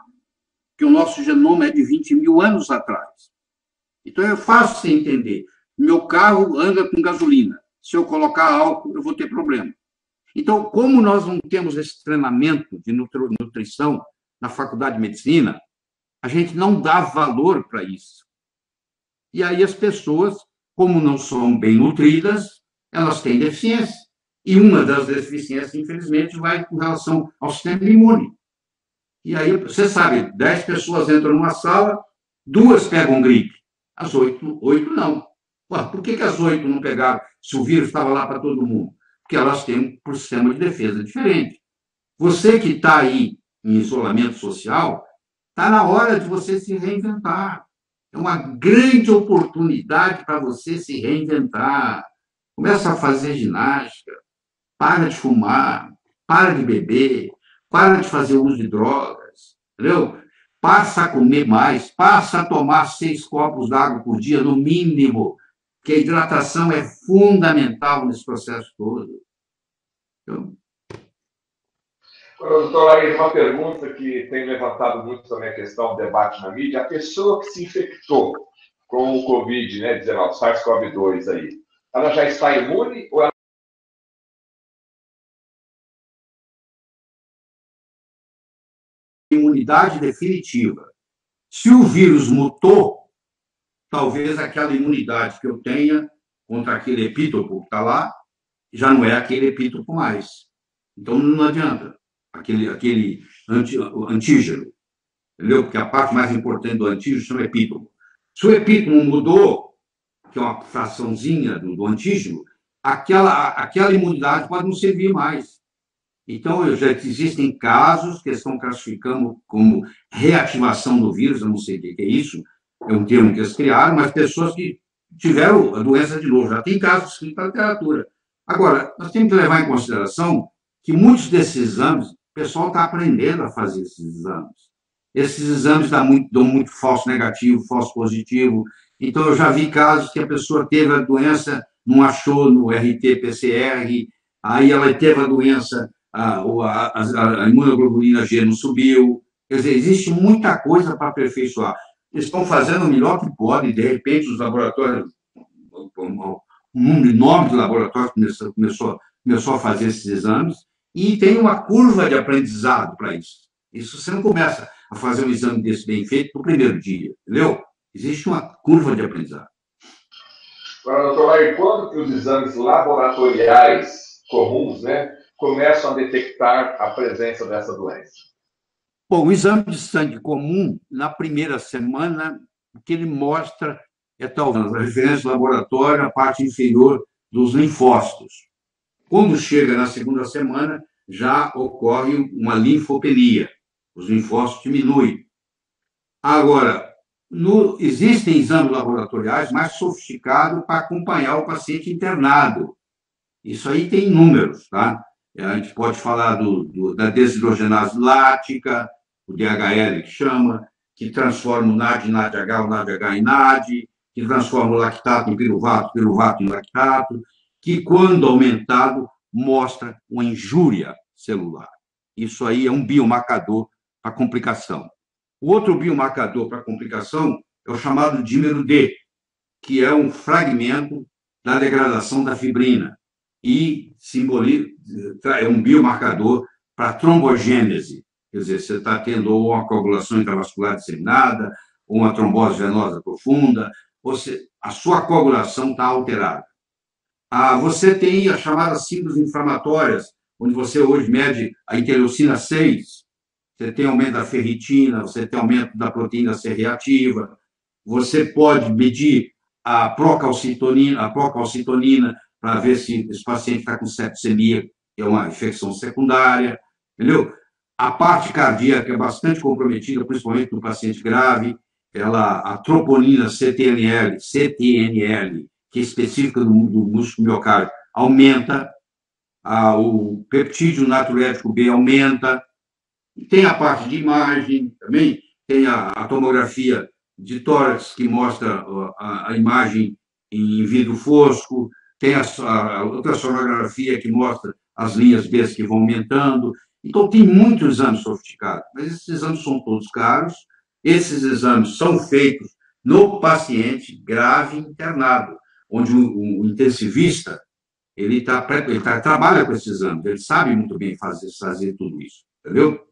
que o nosso genoma é de 20 mil anos atrás. Então, é fácil você entender. Meu carro anda com gasolina. Se eu colocar álcool, eu vou ter problema. Então, como nós não temos esse treinamento de nutrição na faculdade de medicina, a gente não dá valor para isso. E aí as pessoas, como não são bem nutridas, elas têm deficiência. E uma das deficiências, infelizmente, vai com relação ao sistema imune. E aí, você sabe, 10 pessoas entram numa sala, 2 pegam gripe. As 8 não. Ué, por que as 8 não pegaram, se o vírus estava lá para todo mundo? Porque elas têm um sistema de defesa diferente. Você que está aí em isolamento social, está na hora de você se reinventar. É uma grande oportunidade para você se reinventar. Começa a fazer ginástica, para de fumar, para de beber, para de fazer uso de drogas, entendeu? Passa a comer mais, passa a tomar 6 copos d'água por dia, no mínimo, que a hidratação é fundamental nesse processo todo. Então... Doutor Laír, uma pergunta que tem levantado muito também a questão do debate na mídia. A pessoa que se infectou com o Covid, né, 19, SARS-CoV-2 aí, ela já está imune ou ela... Imunidade definitiva. Se o vírus mutou, talvez aquela imunidade que eu tenha contra aquele epítopo que está lá, já não é aquele epítopo mais. Então, não adianta aquele antígeno, entendeu? Porque a parte mais importante do antígeno chama epítopo. Se o epítopo mudou, que é uma fraçãozinha do antígeno, aquela imunidade pode não servir mais. Então, já existem casos que estão classificando como reativação do vírus, eu não sei o que é isso, é um termo que eles criaram, mas pessoas que tiveram a doença de novo, já tem casos escritos na literatura. Agora, nós temos que levar em consideração que muitos desses exames, o pessoal está aprendendo a fazer esses exames. Esses exames dão muito falso negativo, falso positivo. Então, eu já vi casos que a pessoa teve a doença, não achou no RT-PCR, aí ela teve a doença, a imunoglobulina G não subiu. Quer dizer, existe muita coisa para aperfeiçoar. Eles estão fazendo o melhor que podem, de repente, os laboratórios, um número enorme de laboratórios começou a fazer esses exames, e tem uma curva de aprendizado para isso. Isso você não começa a fazer um exame desse bem feito no primeiro dia, entendeu? Existe uma curva de aprendizado. Agora, doutor Lair, quando que os exames laboratoriais comuns, né, começam a detectar a presença dessa doença? Bom, o exame de sangue comum, na primeira semana, o que ele mostra é talvez a referência do laboratório, a parte inferior dos linfócitos. Quando chega na segunda semana, já ocorre uma linfopenia. Os linfócitos diminuem. Agora, existem exames laboratoriais mais sofisticados para acompanhar o paciente internado. Isso aí tem números, tá? A gente pode falar da desidrogenase lática, o DHL que chama, que transforma o NAD em NADH, o NADH em NAD, que transforma o lactato em piruvato, piruvato em lactato, que, quando aumentado, mostra uma injúria celular. Isso aí é um biomarcador para complicação. O outro biomarcador para complicação é o chamado dímero D, que é um fragmento da degradação da fibrina e é um biomarcador para trombogênese. Quer dizer, você está tendo ou uma coagulação intravascular disseminada, ou uma trombose venosa profunda, a sua coagulação está alterada. Você tem as chamadas síndromes inflamatórias, onde você hoje mede a interleucina 6, você tem aumento da ferritina, você tem aumento da proteína C reativa, você pode medir a procalcitonina para ver se esse paciente está com septicemia, que é uma infecção secundária, entendeu? A parte cardíaca é bastante comprometida, principalmente no paciente grave, a troponina CTNL, que é específica do músculo miocárdio, aumenta, o peptídeo natriurético B aumenta, tem a parte de imagem também, tem a tomografia de tórax, que mostra a imagem em vidro fosco, tem a ultrassonografia, que mostra as linhas B que vão aumentando. Então, tem muitos exames sofisticados, mas esses exames são todos caros. Esses exames são feitos no paciente grave internado, onde o intensivista ele trabalha com esses exames, ele sabe muito bem fazer tudo isso, entendeu?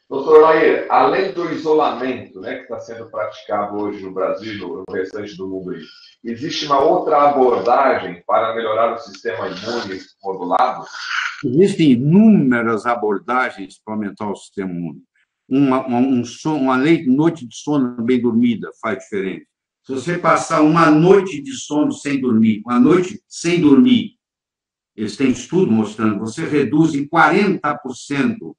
Doutor Lair, além do isolamento, né, que está sendo praticado hoje no Brasil e no restante do mundo, existe uma outra abordagem para melhorar o sistema imune modulado? Existem inúmeras abordagens para aumentar o sistema imune. Uma noite de sono bem dormida faz diferença. Se você passar uma noite de sono sem dormir, eles têm estudo mostrando, você reduz em 40%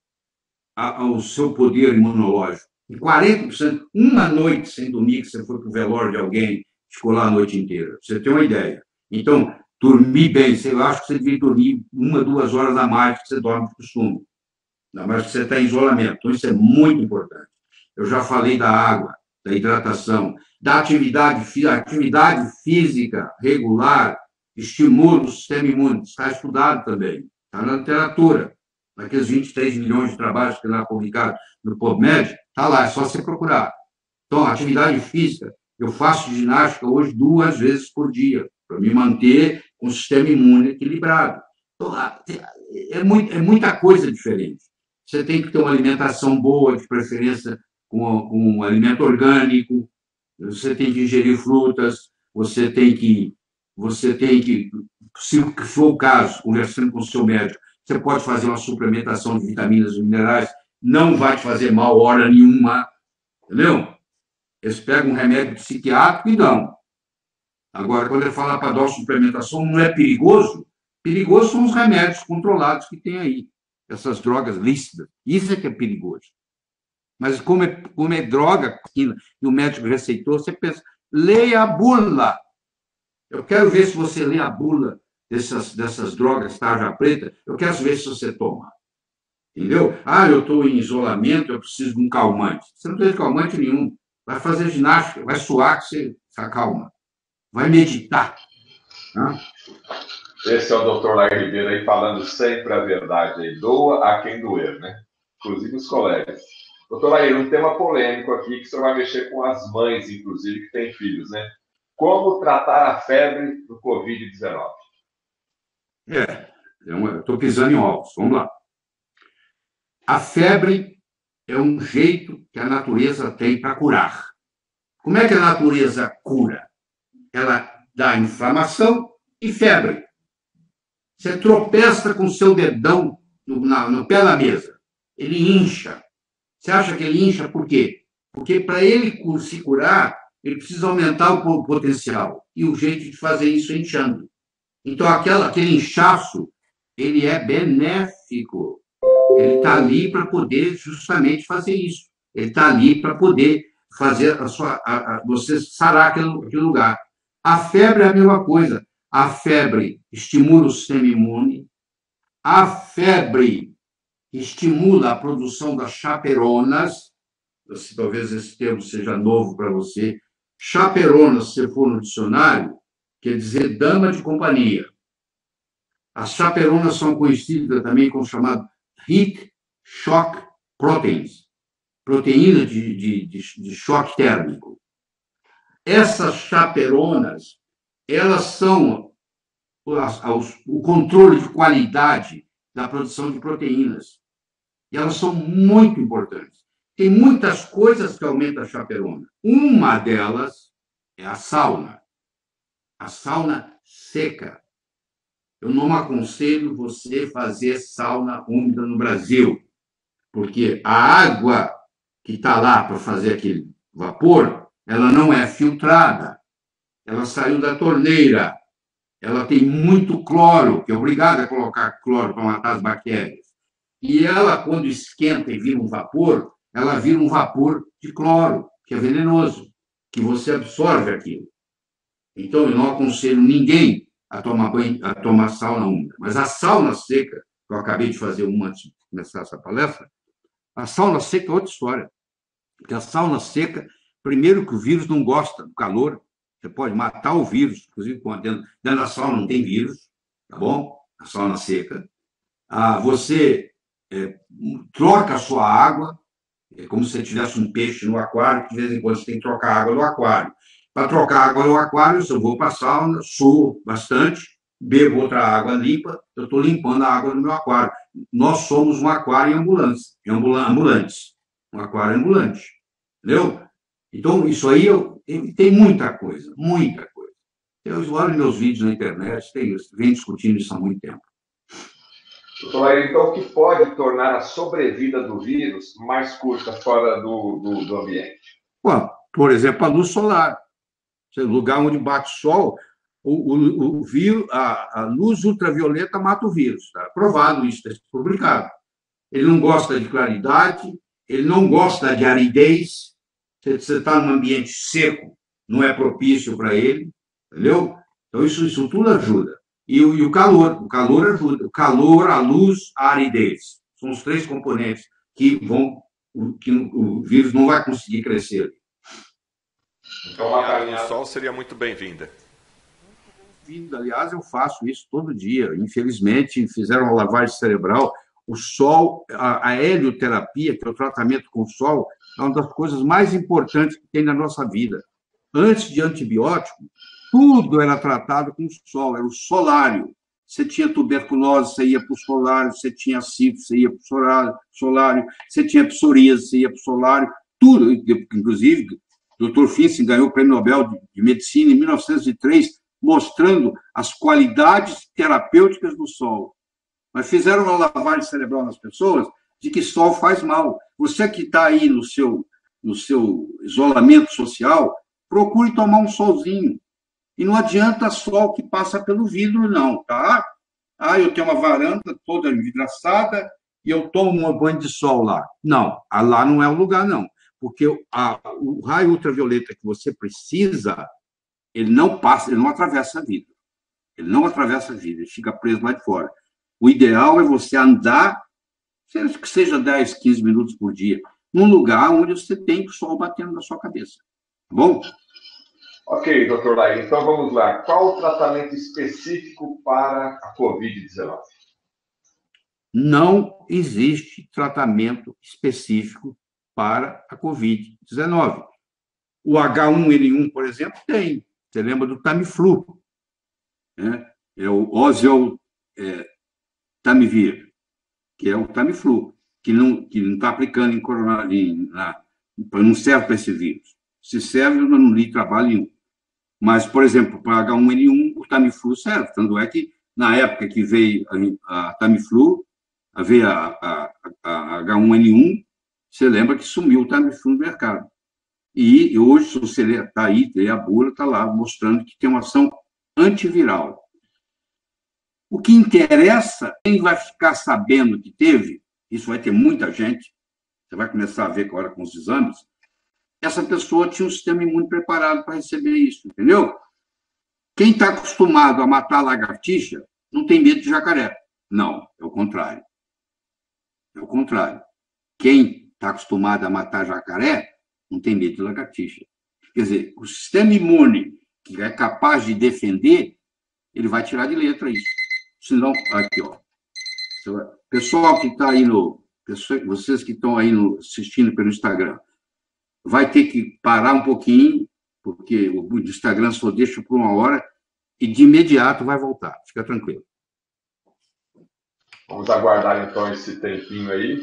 o seu poder imunológico. Em 40%, uma noite sem dormir, que você foi para o velório de alguém, ficou lá a noite inteira. Você tem uma ideia. Então, dormir bem, eu acho que você devia dormir 1, 2 horas a mais que você dorme de costume. Ainda mais que você está em isolamento. Então, isso é muito importante. Eu já falei da água, da hidratação, da atividade física regular, estimula o sistema imune. Está estudado também, está na literatura. Naqueles 23 milhões de trabalhos que lá publicados no PubMed, está lá, é só você procurar. Então, atividade física, eu faço ginástica hoje 2 vezes por dia, para me manter com o sistema imune equilibrado. Então, é muita coisa diferente. Você tem que ter uma alimentação boa, de preferência com um alimento orgânico, você tem que ingerir frutas, você tem que, se for o caso, conversando com o seu médico, você pode fazer uma suplementação de vitaminas e minerais, não vai te fazer mal hora nenhuma, entendeu? Eles pegam um remédio psiquiátrico e dão. Agora, quando ele fala para dar suplementação, não é perigoso? Perigoso são os remédios controlados que tem aí, essas drogas lícitas. Isso é que é perigoso. Mas como é droga e o médico receitou, você pensa, leia a bula. Eu quero ver se você lê a bula dessas drogas tarja preta, eu quero ver se você toma. Entendeu? Ah, eu estou em isolamento, eu preciso de um calmante. Você não precisa de calmante nenhum. Vai fazer ginástica, vai suar que você se acalma. Vai meditar. Tá? Esse é o Dr. Lair Ribeiro aí falando sempre a verdade. Aí. Doa a quem doer, né? Inclusive os colegas. Dr. Lair, um tema polêmico aqui que você vai mexer com as mães, inclusive, que têm filhos, né? Como tratar a febre do Covid-19? Eu estou pisando em ovos. Vamos lá. A febre é um jeito que a natureza tem para curar. Como é que a natureza cura? Ela dá inflamação e febre. Você tropeça com o seu dedão no pé da mesa. Ele incha. Você acha que ele incha por quê? Porque para ele se curar, ele precisa aumentar o potencial. E o jeito de fazer isso é inchando. Então, aquele inchaço, ele é benéfico. Ele está ali para poder justamente fazer isso. Ele está ali para poder fazer você sarar aquele lugar. A febre é a mesma coisa. A febre estimula o sistema imune. A febre estimula a produção das chaperonas. Talvez esse termo seja novo para você. Chaperonas, se for no dicionário, quer dizer dama de companhia. As chaperonas são conhecidas também como chamado heat shock proteins, proteína de choque térmico. Essas chaperonas, elas são o controle de qualidade da produção de proteínas. E elas são muito importantes. Tem muitas coisas que aumentam a chaperona. Uma delas é a sauna. A sauna seca. Eu não aconselho você fazer sauna úmida no Brasil, porque a água que está lá para fazer aquele vapor, ela não é filtrada. Ela saiu da torneira. Ela tem muito cloro, que é obrigado a colocar cloro para matar as bactérias. E ela, quando esquenta e vira um vapor, ela vira um vapor de cloro, que é venenoso, que você absorve aquilo. Então, eu não aconselho ninguém a tomar banho, a tomar sauna úmida. Mas a sauna seca, que eu acabei de fazer uma antes de começar essa palestra, a sauna seca é outra história. Porque a sauna seca, primeiro que o vírus não gosta do calor, você pode matar o vírus, inclusive dentro da sauna não tem vírus, tá bom? A sauna seca. Você troca a sua água, é como se você tivesse um peixe no aquário, que de vez em quando você tem que trocar a água do aquário. Para trocar a água do aquário, eu vou para a sauna, suo bastante, bebo outra água limpa, eu estou limpando a água do meu aquário. Nós somos um aquário ambulante. Um aquário ambulante. Entendeu? Então, isso aí tem muita coisa, muita coisa. Eu olho meus vídeos na internet, venho discutindo isso há muito tempo. Doutor Lair, então, o que pode tornar a sobrevida do vírus mais curta fora do ambiente? Bom, por exemplo, a luz solar. Lugar onde bate sol, o vírus, a luz ultravioleta mata o vírus. Está provado isso, está publicado. Ele não gosta de claridade, ele não gosta de aridez. Você está num ambiente seco, não é propício para ele, entendeu? Então, isso tudo ajuda. E o calor ajuda. O calor, a luz, a aridez. São os três componentes que o vírus não vai conseguir crescer. Então, uma caminhada no sol seria muito bem-vinda. Aliás, eu faço isso todo dia. Infelizmente, fizeram uma lavagem cerebral. O sol, a helioterapia, que é o tratamento com o sol, é uma das coisas mais importantes que tem na nossa vida. Antes de antibiótico, tudo era tratado com o sol, era o solário. Você tinha tuberculose, você ia para o solário, você tinha sífilis, você ia para o solário, você tinha psoríase, você ia para o solário, tudo. Inclusive, o Dr. Finsen ganhou o Prêmio Nobel de Medicina em 1903, mostrando as qualidades terapêuticas do sol. Mas fizeram uma lavagem cerebral nas pessoas de que sol faz mal. Você que está aí no seu isolamento social, procure tomar um solzinho. E não adianta só o que passa pelo vidro, não, tá? Ah, eu tenho uma varanda toda envidraçada e eu tomo um banho de sol lá. Não, lá não é o lugar, não. Porque o raio ultravioleta que você precisa, ele não passa, ele não atravessa vidro. Ele não atravessa vidro, ele fica preso lá de fora. O ideal é você andar, que seja 10, 15 minutos por dia, num lugar onde você tem o sol batendo na sua cabeça. Tá bom? Ok, doutor Laí, então vamos lá. Qual o tratamento específico para a Covid-19? Não existe tratamento específico para a Covid-19. O H1N1, por exemplo, tem. Você lembra do Tamiflu, né? É o oseltamivir, que é o Tamiflu, que não está aplicando não serve para esse vírus. Se serve, eu não li trabalho nenhum. Mas, por exemplo, para H1N1, o Tamiflu serve. Tanto é que, na época que veio a Tamiflu, veio a H1N1, você lembra que sumiu o Tamiflu no mercado. E hoje, se você está aí, tem a bula, está lá mostrando que tem uma ação antiviral. O que interessa, quem vai ficar sabendo que teve, isso vai ter muita gente, você vai começar a ver agora com os exames, essa pessoa tinha um sistema imune preparado para receber isso, entendeu? Quem está acostumado a matar lagartixa não tem medo de jacaré. Não, é o contrário. É o contrário. Quem está acostumado a matar jacaré não tem medo de lagartixa. Quer dizer, o sistema imune que é capaz de defender, ele vai tirar de letra isso. Senão, aqui, ó. Pessoal que está aí vocês que estão aí assistindo pelo Instagram, vai ter que parar um pouquinho, porque o Instagram só deixa por 1 hora e de imediato vai voltar. Fica tranquilo. Vamos aguardar, então, esse tempinho aí.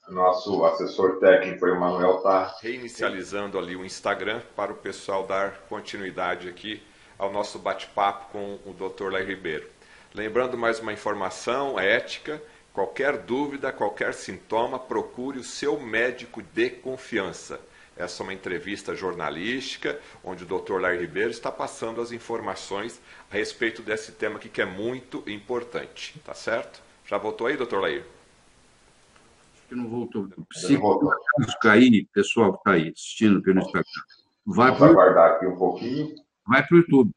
O nosso assessor técnico, o Manuel, está reinicializando ali o Instagram para o pessoal dar continuidade aqui ao nosso bate-papo com o Dr. Laí Ribeiro. Lembrando mais uma informação ética: qualquer dúvida, qualquer sintoma, procure o seu médico de confiança. Essa é uma entrevista jornalística, onde o Dr. Laí Ribeiro está passando as informações a respeito desse tema aqui, que é muito importante. Tá certo? Já voltou aí, Dr. Laí? Acho que não voltou. Se cair, pessoal que está aí assistindo pelo Instagram, vamos aguardar aqui um pouquinho. Vai para o YouTube.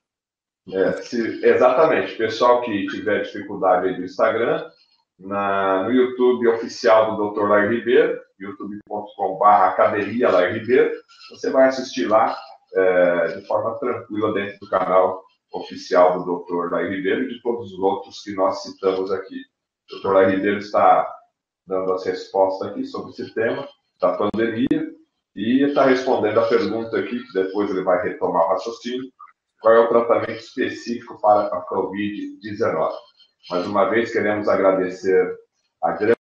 Exatamente. Pessoal que tiver dificuldade aí do Instagram, no YouTube oficial do Dr. Laí Ribeiro, youtube.com/Academia Laí Ribeiro, você vai assistir lá de forma tranquila dentro do canal oficial do Dr. Laí Ribeiro e de todos os outros que nós citamos aqui. O Dr. Laí Ribeiro está dando as respostas aqui sobre esse tema da pandemia e está respondendo a pergunta aqui, que depois ele vai retomar o raciocínio: qual é o tratamento específico para a Covid-19? Mais uma vez, queremos agradecer a grande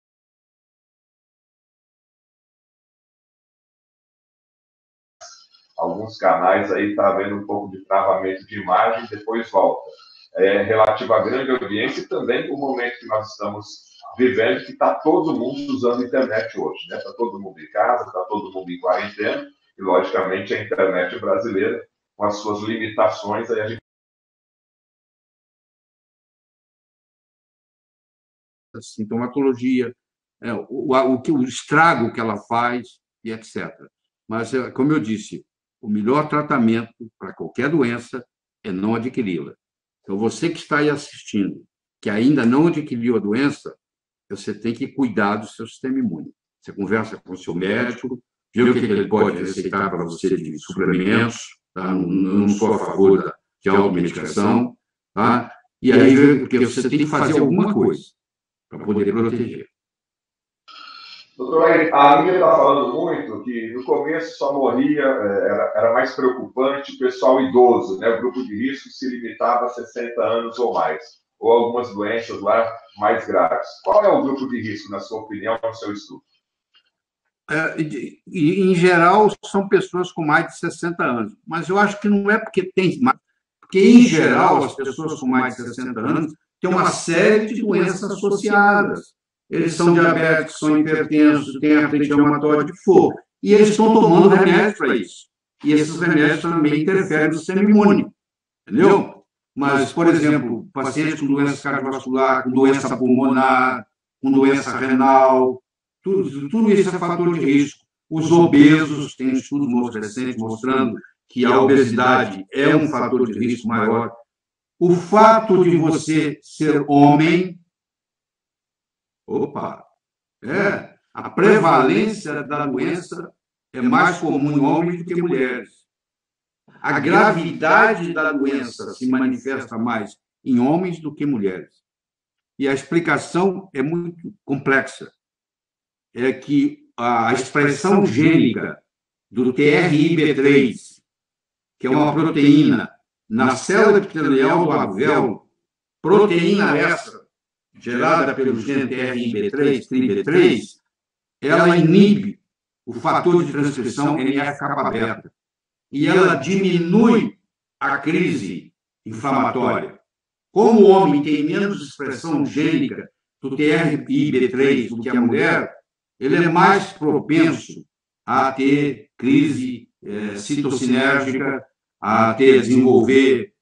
alguns canais aí está havendo um pouco de travamento de imagem, depois volta. Relativo à grande audiência e também o momento que nós estamos vivendo, que está todo mundo usando a internet hoje, né? Está todo mundo em casa, está todo mundo em quarentena, e logicamente a internet brasileira, com as suas limitações, aí a gente sintomatologia, o estrago que ela faz e etc. Mas, como eu disse, o melhor tratamento para qualquer doença é não adquiri-la. Então, você que está aí assistindo, que ainda não adquiriu a doença, você tem que cuidar do seu sistema imune. Você conversa com o seu médico, vê o que ele pode receitar para você de suplementos, tá? Não sou a favor de automedicação, tá? E aí, porque você tem que fazer alguma coisa para poder proteger. Doutor Laí, a mídia está falando muito que no começo só morria, era mais preocupante o pessoal idoso, né? O grupo de risco se limitava a 60 anos ou mais, ou algumas doenças lá mais graves. Qual é o grupo de risco, na sua opinião, no seu estudo? Em geral, são pessoas com mais de 60 anos, mas eu acho que não é porque tem mais, porque, em geral, as pessoas com mais de 60 anos têm uma série de doenças associadas. Eles são diabéticos, são hipertensos, têm artrite reumatoide, o que for. E eles estão tomando remédios para isso. E esses remédios também interferem no sistema imune. entendeu? Mas, por exemplo, pacientes com doença cardiovascular, com doença pulmonar, com doença renal, tudo isso é fator de risco. Os obesos, tem estudos recentes mostrando que a obesidade é um fator de risco maior. O fato de você ser homem, a prevalência da doença é mais comum em homens do que em mulheres. A gravidade da doença se manifesta mais em homens do que em mulheres. E a explicação é muito complexa. É que a expressão gênica do TRIB3, que é uma proteína na célula epitelial do alvéolo, proteína essa, gerada pelo gene TRIB3, ela inibe o fator de transcrição NF-κ-beta e ela diminui a crise inflamatória. Como o homem tem menos expressão gênica do TRIB3 do que a mulher, ele é mais propenso a ter crise citossinérgica, a desenvolver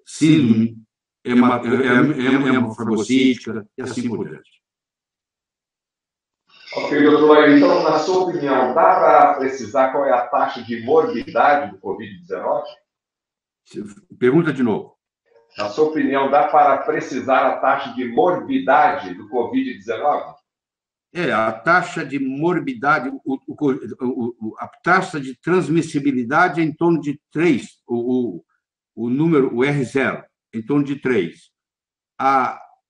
síndrome hemofagocítica e assim por diante. Ok, doutor Lair, então, na sua opinião, dá para precisar qual é a taxa de morbidade do Covid-19? Pergunta de novo. Na sua opinião, dá para precisar a taxa de morbidade do Covid-19? A taxa de morbidade, a taxa de transmissibilidade é em torno de 3, o número, o R0, em torno de 3.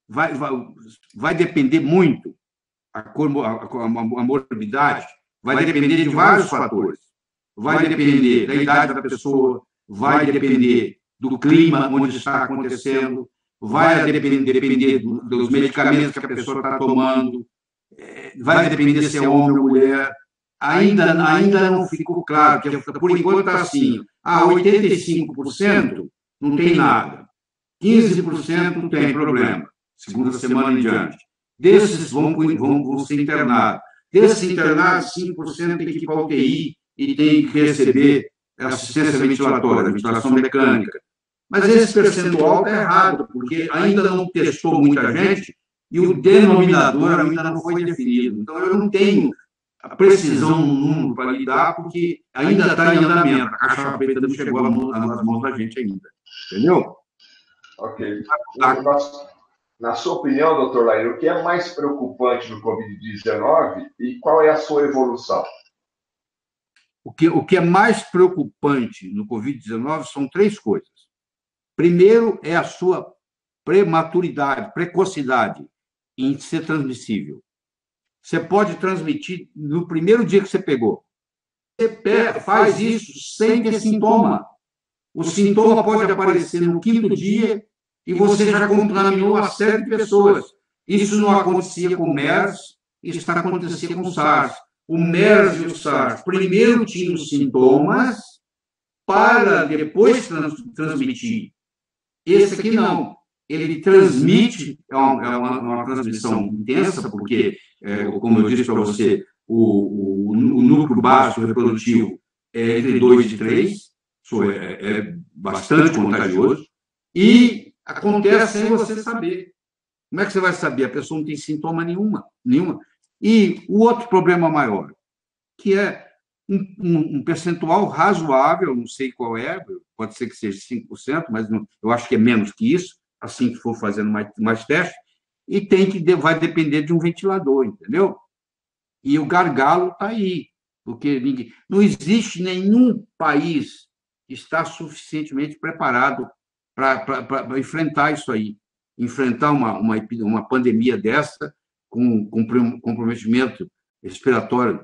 Vai depender muito, a morbidade vai depender de vários fatores. Vai depender da idade da pessoa, vai depender do clima onde está acontecendo, vai depender dos medicamentos que a pessoa está tomando, vai depender se é homem ou mulher. Ainda não ficou claro, porque por enquanto está assim, 85% não tem nada, 15% tem problema, segunda semana em diante. Desses vão ser internados. Desses internados, 5% tem que ir para a UTI e tem que receber assistência ventilatória, ventilação mecânica. Mas esse percentual está errado, porque ainda não testou muita gente e o denominador ainda não foi definido. Então, eu não tenho a precisão no número para lidar, porque ainda está em andamento. A caixa preta não chegou nas mãos da gente ainda. Entendeu? Ok. Na sua opinião, doutor Lair, o que é mais preocupante no Covid-19 e qual é a sua evolução? O que é mais preocupante no Covid-19 são 3 coisas. Primeiro é a sua prematuridade, precocidade em ser transmissível. Você pode transmitir no primeiro dia que você pegou. Você faz isso sem ter sintoma. O sintoma pode aparecer no 5º dia e você já contaminou uma série de pessoas. Isso não acontecia com o MERS, isso está acontecendo com o SARS. O MERS e o SARS primeiro tinham sintomas para depois transmitir. Esse aqui não. Ele transmite, é uma transmissão intensa, porque, como eu disse para você, o núcleo básico reprodutivo é entre 2 e 3, isso é bastante contagioso, e acontece sem você saber. Como é que você vai saber? A pessoa não tem sintoma nenhuma. E o outro problema maior, que é um percentual razoável, não sei qual é, pode ser que seja 5%, mas eu acho que é menos que isso, assim que for fazendo mais testes, e vai depender de um ventilador, entendeu? E o gargalo está aí, porque não existe nenhum país que está suficientemente preparado para enfrentar isso aí, enfrentar uma pandemia dessa com comprometimento respiratório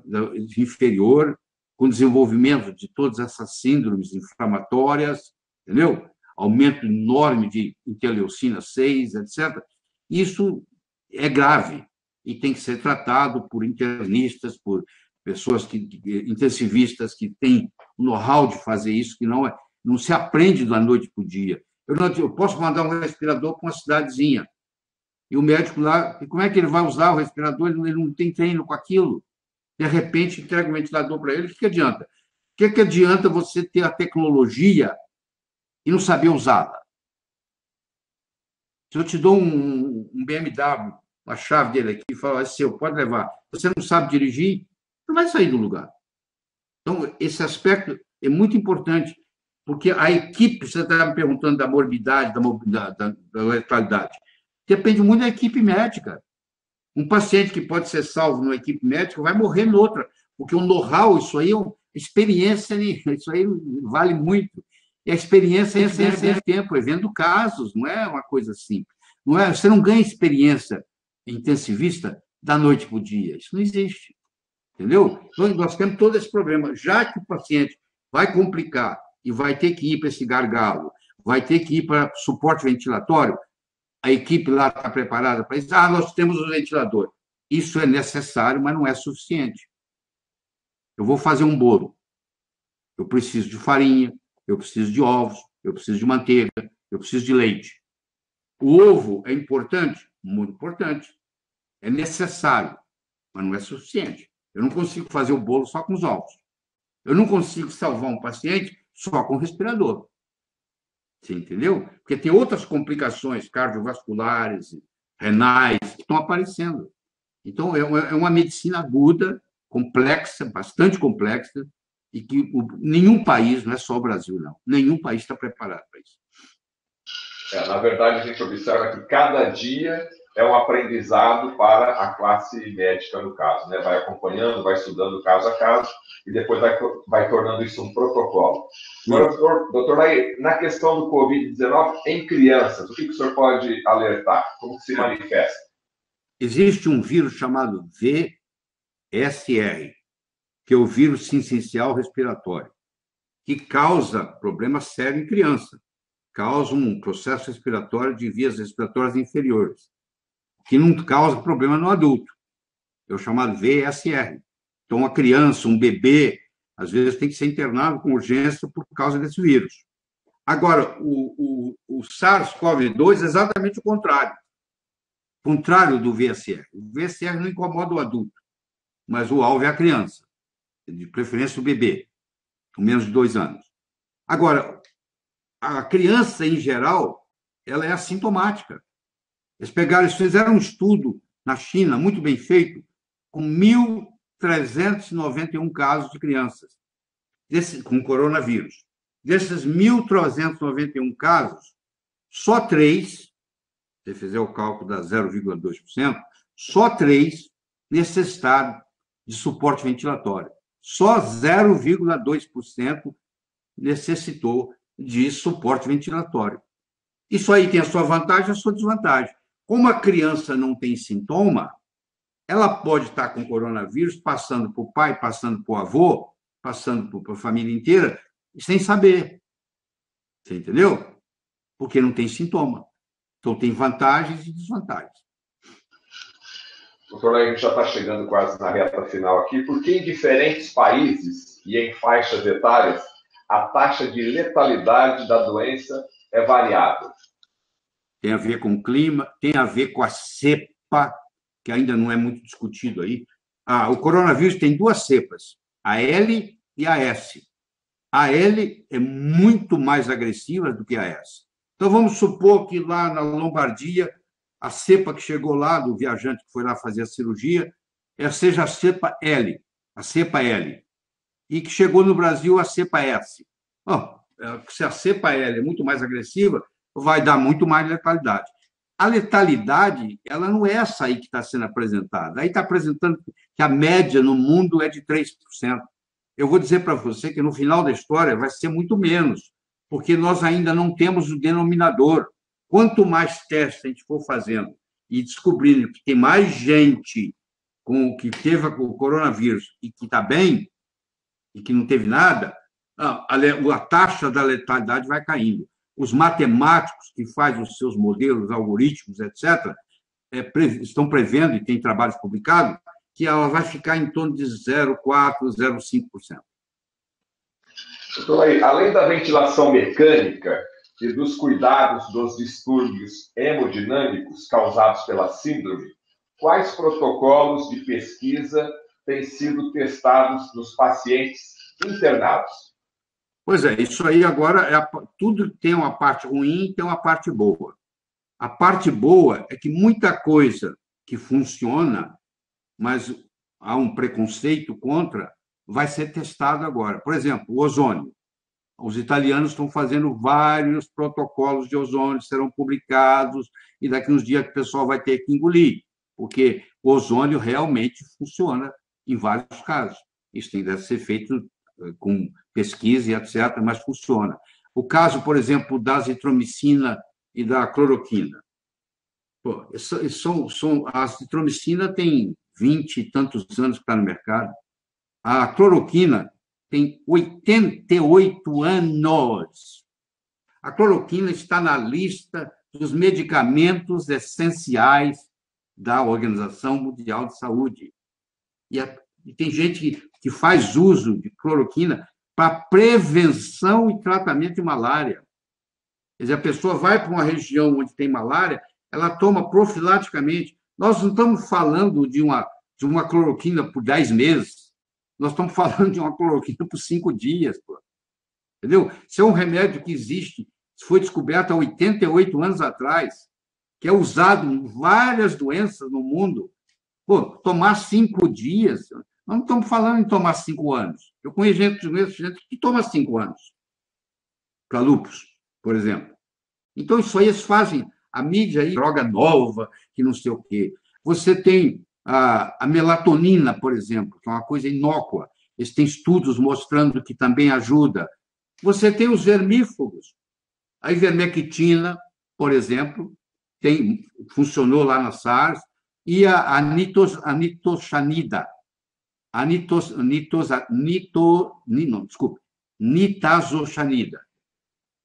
inferior, com desenvolvimento de todas essas síndromes inflamatórias, entendeu? Aumento enorme de interleucina 6, etc. Isso é grave e tem que ser tratado por internistas, por pessoas intensivistas que têm o know-how de fazer isso, que não se aprende da noite para o dia. Eu posso mandar um respirador para uma cidadezinha, e o médico lá, como é que ele vai usar o respirador? Ele não tem treino com aquilo. De repente, entrega o ventilador para ele, o que adianta? O que adianta você ter a tecnologia e não saber usá-la. Se eu te dou um BMW, a chave dele aqui, e falo, é seu, pode levar. Você não sabe dirigir, não vai sair do lugar. Então, esse aspecto é muito importante, porque a equipe, você está me perguntando da morbidade, da letalidade, depende muito da equipe médica. Um paciente que pode ser salvo numa equipe médica vai morrer noutra, porque o know-how, isso aí é uma experiência, isso aí vale muito. E a experiência é tempo, é vendo casos, não é uma coisa simples. Não é, você não ganha experiência intensivista da noite para o dia. Isso não existe. Entendeu? Então, nós temos todo esse problema. Já que o paciente vai complicar e vai ter que ir para esse gargalo, vai ter que ir para suporte ventilatório, a equipe lá está preparada para isso. Ah, nós temos o ventilador. Isso é necessário, mas não é suficiente. Eu vou fazer um bolo. Eu preciso de farinha, eu preciso de ovos, eu preciso de manteiga, eu preciso de leite. O ovo é importante? Muito importante. É necessário, mas não é suficiente. Eu não consigo fazer o bolo só com os ovos. Eu não consigo salvar um paciente só com respirador. Você entendeu? Porque tem outras complicações cardiovasculares, renais, que estão aparecendo. Então, é uma medicina aguda, complexa, bastante complexa, e que nenhum país, não é só o Brasil, não, nenhum país está preparado para isso. Na verdade, a gente observa que cada dia é um aprendizado para a classe médica, no caso, né? Vai acompanhando, vai estudando caso a caso, e depois vai tornando isso um protocolo. Agora, doutor Laí, na questão do Covid-19 em crianças, o que o senhor pode alertar? Como se manifesta? Existe um vírus chamado VSR, que é o vírus sincicial respiratório, que causa problema sério em criança, causa um processo respiratório de vias respiratórias inferiores, que não causa problema no adulto. É o chamado VSR. Então, uma criança, um bebê, às vezes tem que ser internado com urgência por causa desse vírus. Agora, o SARS-CoV-2 é exatamente o contrário. Contrário do VSR. O VSR não incomoda o adulto, mas o alvo é a criança, de preferência o bebê, com menos de 2 anos. Agora, a criança, em geral, ela é assintomática. Eles fizeram um estudo na China, muito bem feito, com 1.391 casos de crianças com coronavírus. Desses 1.391 casos, só 3, se você fizer o cálculo da 0,2%, só 3 necessitaram de suporte ventilatório. Só 0,2% necessitou de suporte ventilatório. Isso aí tem a sua vantagem e a sua desvantagem. Como a criança não tem sintoma, ela pode estar com coronavírus, passando para o pai, passando para o avô, passando para a família inteira, sem saber. Você entendeu? Porque não tem sintoma. Então, tem vantagens e desvantagens. Doutor, a gente já está chegando quase na reta final aqui, porque em diferentes países e em faixas etárias, a taxa de letalidade da doença é variável. Tem a ver com o clima, tem a ver com a cepa, que ainda não é muito discutido aí. O coronavírus tem 2 cepas, a L e a S. A L é muito mais agressiva do que a S. Então, vamos supor que lá na Lombardia, a cepa que chegou lá, do viajante que foi lá fazer a cirurgia, seja a cepa L, e que chegou no Brasil a cepa S. Se a cepa L é muito mais agressiva, vai dar muito mais letalidade. A letalidade, ela não é essa aí que está sendo apresentada. Aí está apresentando que a média no mundo é de 3%. Eu vou dizer para você que no final da história vai ser muito menos, porque nós ainda não temos o denominador. Quanto mais testes a gente for fazendo e descobrindo que tem mais gente que teve o coronavírus e que está bem, e que não teve nada, a taxa da letalidade vai caindo. Os matemáticos que fazem os seus modelos, algoritmos, etc., estão prevendo, e tem trabalhos publicados, que ela vai ficar em torno de 0,4%, 0,5%. Doutor, além da ventilação mecânica e dos cuidados dos distúrbios hemodinâmicos causados pela síndrome, quais protocolos de pesquisa têm sido testados nos pacientes internados? Pois é, isso aí agora, tudo tem uma parte ruim e tem uma parte boa. A parte boa é que muita coisa que funciona, mas há um preconceito contra, vai ser testado agora. Por exemplo, o ozônio. Os italianos estão fazendo vários protocolos de ozônio, serão publicados, e daqui uns dias o pessoal vai ter que engolir, porque o ozônio realmente funciona em vários casos. Isso deve ser feito com pesquisa e etc., mas funciona. O caso, por exemplo, da azitromicina e da cloroquina. Pô, a azitromicina tem 20 e tantos anos que está no mercado. A cloroquina tem 88 anos. A cloroquina está na lista dos medicamentos essenciais da Organização Mundial de Saúde. E tem gente que faz uso de cloroquina para prevenção e tratamento de malária. Quer dizer, a pessoa vai para uma região onde tem malária, ela toma profilaticamente. Nós não estamos falando de uma cloroquina por 10 meses. Nós estamos falando de uma cloroquina por 5 dias. Pô. Entendeu? Isso é um remédio que existe, foi descoberto há 88 anos atrás, que é usado em várias doenças no mundo. Pô, tomar 5 dias, nós não estamos falando em tomar 5 anos. Eu conheço gente que toma 5 anos para lúpus, por exemplo. Então, isso aí eles fazem, a mídia aí, droga nova, que não sei o quê. Você tem a melatonina, por exemplo, que é uma coisa inócua. Eles têm estudos mostrando que também ajuda. Você tem os vermífugos. A ivermectina, por exemplo, funcionou lá na SARS, e a nitazoxanida, nitazoxanida,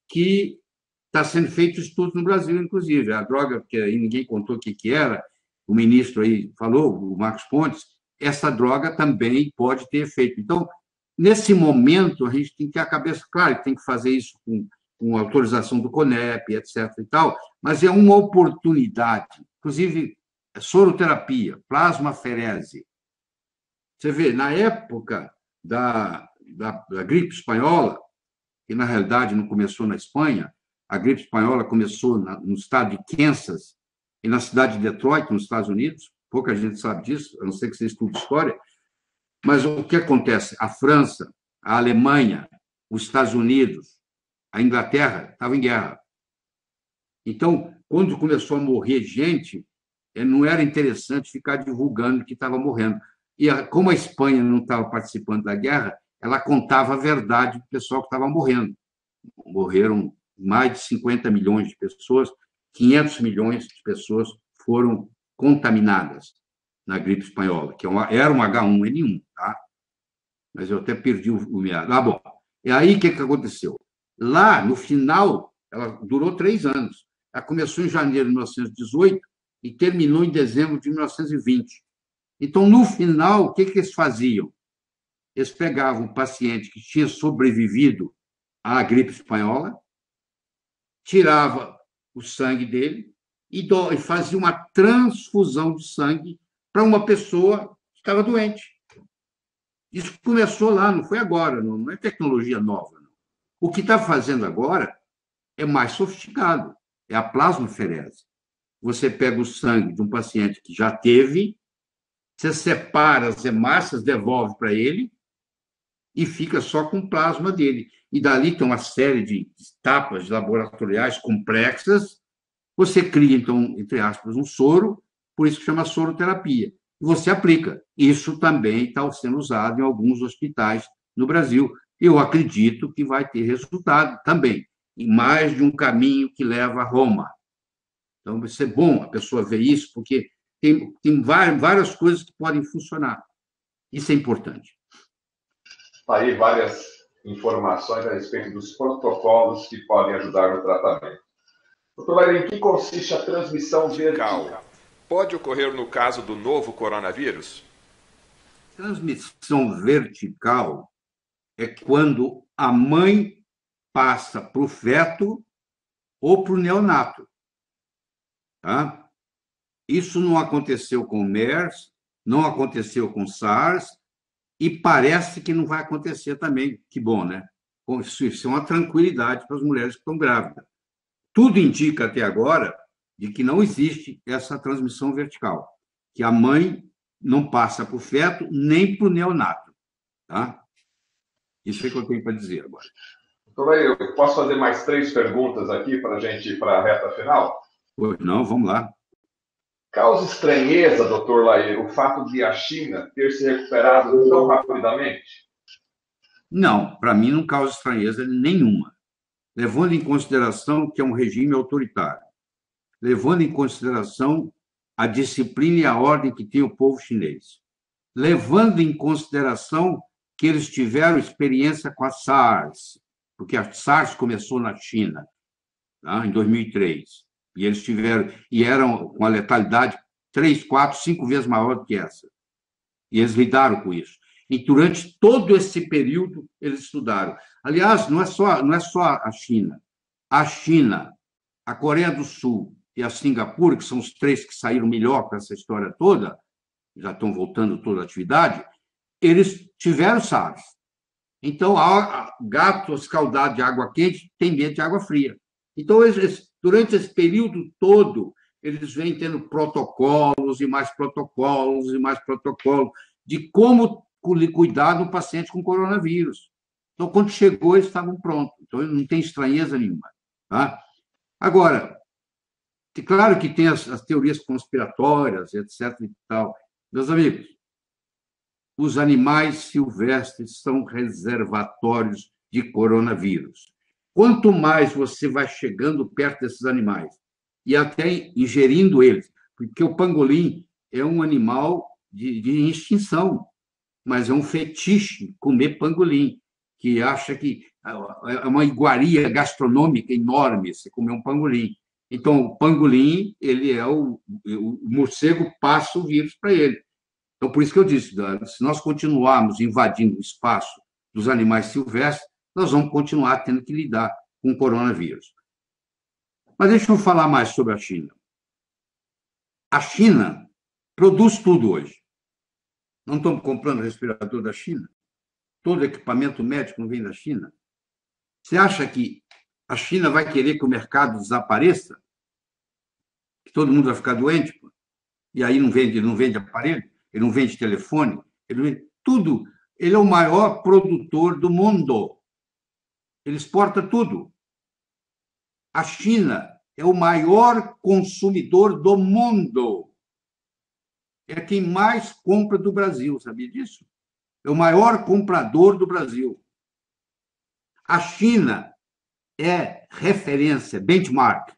que está sendo feito estudo no Brasil, inclusive. A droga que aí ninguém contou o que era, o ministro aí falou, o Marcos Pontes, essa droga também pode ter efeito. Então, nesse momento, a gente tem que ter a cabeça, claro, que tem que fazer isso com autorização do CONEP, etc. e tal, mas é uma oportunidade, inclusive soroterapia, plasmaferese. Você vê, na época da gripe espanhola, que na realidade não começou na Espanha, a gripe espanhola começou no estado de Kansas e na cidade de Detroit, nos Estados Unidos. Pouca gente sabe disso, a não ser que você estude história. Mas o que acontece? A França, a Alemanha, os Estados Unidos, a Inglaterra estavam em guerra. Então, quando começou a morrer gente, não era interessante ficar divulgando que estava morrendo. E como a Espanha não estava participando da guerra, ela contava a verdade do pessoal que estava morrendo. Morreram mais de 50 milhões de pessoas, 500 milhões de pessoas foram contaminadas na gripe espanhola, que era um H1N1, tá? Mas eu até perdi o meado. Bom. E aí, o que aconteceu? Lá, no final, ela durou 3 anos. Ela começou em janeiro de 1918 e terminou em dezembro de 1920. Então, no final, o que eles faziam? Eles pegavam um paciente que tinha sobrevivido à gripe espanhola, tirava o sangue dele e fazia uma transfusão de sangue para uma pessoa que estava doente. Isso começou lá, não foi agora, não é tecnologia nova. Não. O que está fazendo agora é mais sofisticado, é a plasmaferese. Você pega o sangue de um paciente que já teve, você separa as hemácias, devolve para ele e fica só com o plasma dele. E dali tem uma série de etapas laboratoriais complexas. Você cria, então, entre aspas, um soro, por isso que chama soroterapia. E você aplica. Isso também está sendo usado em alguns hospitais no Brasil. Eu acredito que vai ter resultado também, em mais de um caminho que leva a Roma. Então, vai ser bom a pessoa ver isso, porque tem várias coisas que podem funcionar. Isso é importante. Aí várias informações a respeito dos protocolos que podem ajudar no tratamento. Doutor Laire, em que consiste a transmissão vertical? Pode ocorrer no caso do novo coronavírus? Transmissão vertical é quando a mãe passa para o feto ou para o neonato. Tá? Isso não aconteceu com o MERS, não aconteceu com SARS, e parece que não vai acontecer também. Que bom, né? isso é uma tranquilidade para as mulheres que estão grávidas. Tudo indica até agora de que não existe essa transmissão vertical, que a mãe não passa para o feto nem para o neonato. Tá? Isso é que eu tenho para dizer agora. Doutor, eu posso fazer mais 3 perguntas aqui para a gente ir para a reta final? Pois não, vamos lá. Causa estranheza, doutor Lair, o fato de a China ter se recuperado tão rapidamente? Não, para mim não causa estranheza nenhuma, levando em consideração que é um regime autoritário, levando em consideração a disciplina e a ordem que tem o povo chinês, levando em consideração que eles tiveram experiência com a SARS, porque a SARS começou na China, tá? Em 2003, e eles tiveram, e eram com a letalidade 3, 4, 5 vezes maior do que essa. E eles lidaram com isso. E durante todo esse período, eles estudaram. Aliás, não é só a China. A China, a Coreia do Sul e a Singapura, que são os 3 que saíram melhor com essa história toda, já estão voltando toda a atividade, eles tiveram SARS. Então, gato escaldado de água quente tem medo de água fria. Então, durante esse período todo, eles vêm tendo protocolos e mais protocolos e mais protocolos de como cuidar do paciente com coronavírus. Então, quando chegou, eles estavam prontos. Então, não tem estranheza nenhuma. Tá? Agora, claro que tem as teorias conspiratórias, etc. e tal. Meus amigos, os animais silvestres são reservatórios de coronavírus. Quanto mais você vai chegando perto desses animais e até ingerindo eles, porque o pangolim é um animal de extinção, mas é um fetiche comer pangolim, que acha que é uma iguaria gastronômica enorme se comer um pangolim. Então, o pangolim, ele é o morcego passa o vírus para ele. Então, por isso que eu disse, se nós continuarmos invadindo o espaço dos animais silvestres, nós vamos continuar tendo que lidar com o coronavírus. Mas deixa eu falar mais sobre a China. A China produz tudo hoje. Não estamos comprando respirador da China? Todo equipamento médico não vem da China? Você acha que a China vai querer que o mercado desapareça? Que todo mundo vai ficar doente? E aí não vende aparelho? Ele não vende telefone? Ele não vende tudo. Ele é o maior produtor do mundo. Ele exporta tudo. A China é o maior consumidor do mundo. É quem mais compra do Brasil, sabia disso? É o maior comprador do Brasil. A China é referência, benchmark,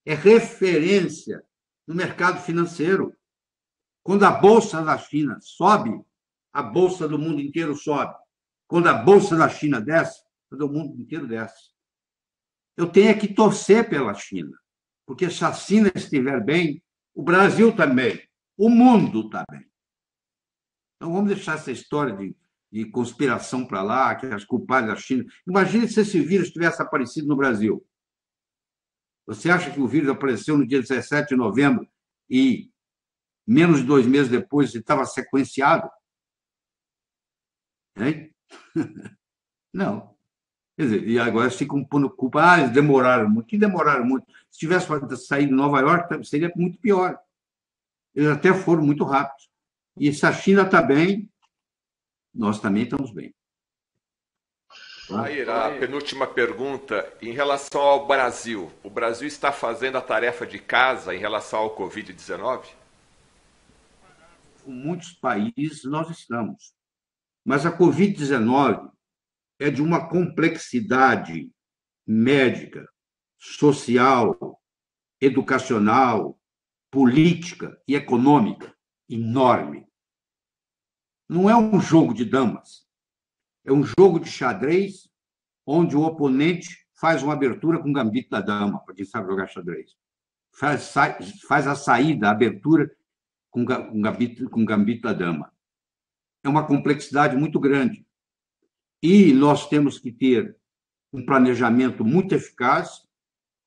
é referência no mercado financeiro. Quando a bolsa da China sobe, a bolsa do mundo inteiro sobe. Quando a bolsa da China desce, todo o mundo inteiro desce. Eu tenho que torcer pela China, porque se a China estiver bem, o Brasil também, o mundo também. Então, vamos deixar essa história de conspiração para lá, que as culpadas da China. Imagine se esse vírus tivesse aparecido no Brasil. Você acha que o vírus apareceu no dia 17 de novembro e menos de 2 meses depois estava sequenciado? Hein? Não. Quer dizer, e agora ficam pondo culpa. Eles demoraram muito. Que demoraram muito? Se tivesse saído de Nova York, seria muito pior. Eles até foram muito rápidos. E se a China está bem, nós também estamos bem. Aí, a penúltima pergunta, em relação ao Brasil. O Brasil está fazendo a tarefa de casa em relação ao Covid-19? Com muitos países nós estamos. Mas a Covid-19 é de uma complexidade médica, social, educacional, política e econômica enorme. Não é um jogo de damas, é um jogo de xadrez onde o oponente faz uma abertura com o gambito da dama, para quem sabe jogar xadrez. Faz a saída, a abertura com o gambito da dama. É uma complexidade muito grande. E nós temos que ter um planejamento muito eficaz,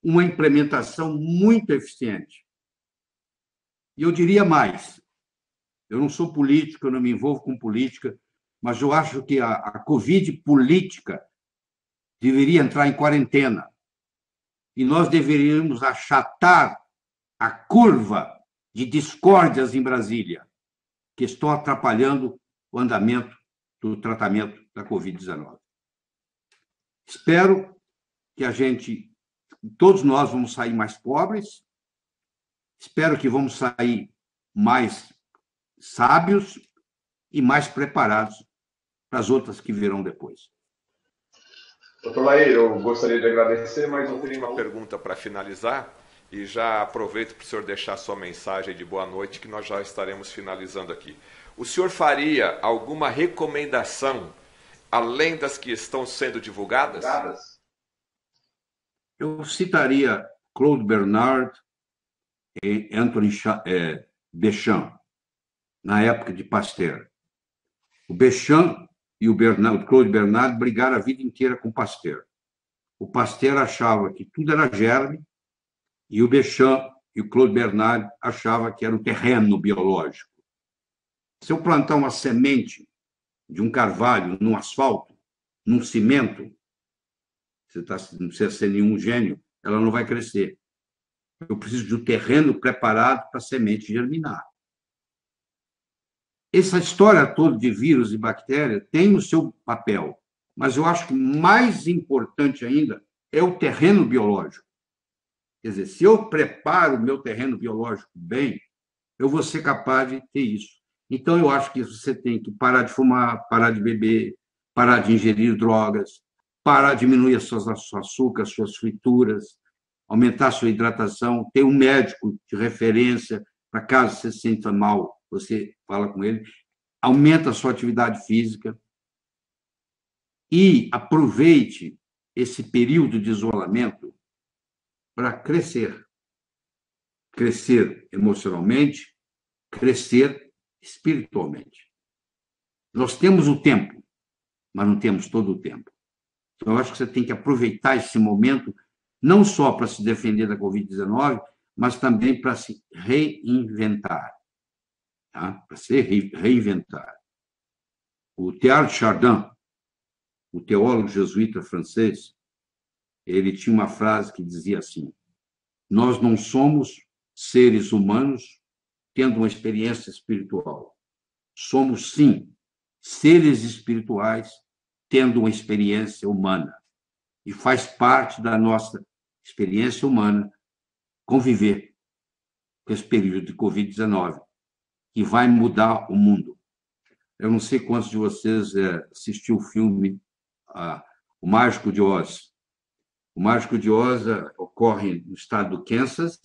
uma implementação muito eficiente. E eu diria mais, eu não sou político, eu não me envolvo com política, mas eu acho que a Covid política deveria entrar em quarentena. E nós deveríamos achatar a curva de discórdias em Brasília, que estão atrapalhando o andamento do tratamento da Covid-19. Espero que todos nós vamos sair mais pobres, espero que vamos sair mais sábios e mais preparados para as outras que virão depois. Doutor Lair, eu gostaria de agradecer, mas eu tenho uma pergunta para finalizar, e já aproveito para o senhor deixar sua mensagem de boa noite, que nós já estaremos finalizando aqui. O senhor faria alguma recomendação, além das que estão sendo divulgadas? Eu citaria Claude Bernard e Anthony Béchamp, na época de Pasteur. O Béchamp e o Claude Bernard brigaram a vida inteira com o Pasteur. O Pasteur achava que tudo era germe, e o Béchamp e o Claude Bernard achavam que era um terreno biológico. Se eu plantar uma semente de um carvalho num asfalto, num cimento, não precisa ser nenhum gênio, ela não vai crescer. Eu preciso de um terreno preparado para a semente germinar. Essa história toda de vírus e bactéria tem o seu papel, mas eu acho que mais importante ainda é o terreno biológico. Quer dizer, se eu preparo o meu terreno biológico bem, eu vou ser capaz de ter isso. Então, eu acho que você tem que parar de fumar, parar de beber, parar de ingerir drogas, parar de diminuir seu açúcar, suas frituras, aumentar sua hidratação, ter um médico de referência para caso você se sinta mal, você fala com ele, aumenta a sua atividade física e aproveite esse período de isolamento para crescer. Crescer emocionalmente, crescer espiritualmente. Nós temos o tempo, mas não temos todo o tempo. Então, eu acho que você tem que aproveitar esse momento, não só para se defender da Covid-19, mas também para se reinventar. Tá? Para se reinventar. O Teilhard de Chardin, o teólogo jesuíta francês, ele tinha uma frase que dizia assim: nós não somos seres humanos tendo uma experiência espiritual. Somos, sim, seres espirituais tendo uma experiência humana. E faz parte da nossa experiência humana conviver com esse período de Covid-19, que vai mudar o mundo. Eu não sei quantos de vocês assistiu o filme O Mágico de Oz. O Mágico de Oz ocorre no estado do Kansas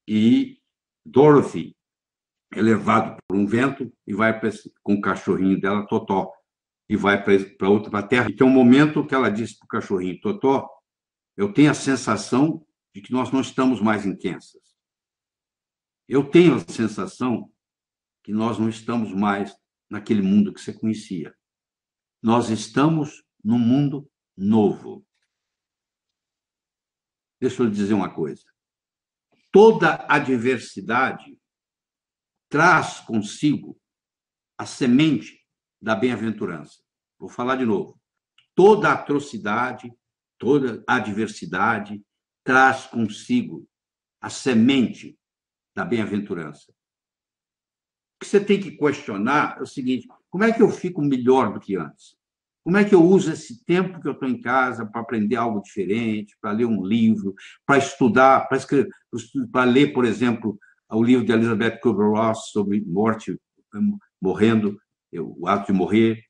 e Dorothy é levado por um vento e vai com o cachorrinho dela, Totó, e vai para outra terra. E tem um momento que ela diz para o cachorrinho, Totó, eu tenho a sensação de que nós não estamos mais em Kansas. Eu tenho a sensação que nós não estamos mais naquele mundo que você conhecia. Nós estamos num mundo novo. Deixa eu lhe dizer uma coisa. Toda adversidade traz consigo a semente da bem-aventurança. Vou falar de novo. Toda atrocidade, toda adversidade traz consigo a semente da bem-aventurança. O que você tem que questionar é o seguinte: como é que eu fico melhor do que antes? Como é que eu uso esse tempo que eu estou em casa para aprender algo diferente, para ler um livro, para estudar, para escrever, para ler, por exemplo, o livro de Elizabeth Kubler-Ross sobre morte, morrendo, o ato de morrer,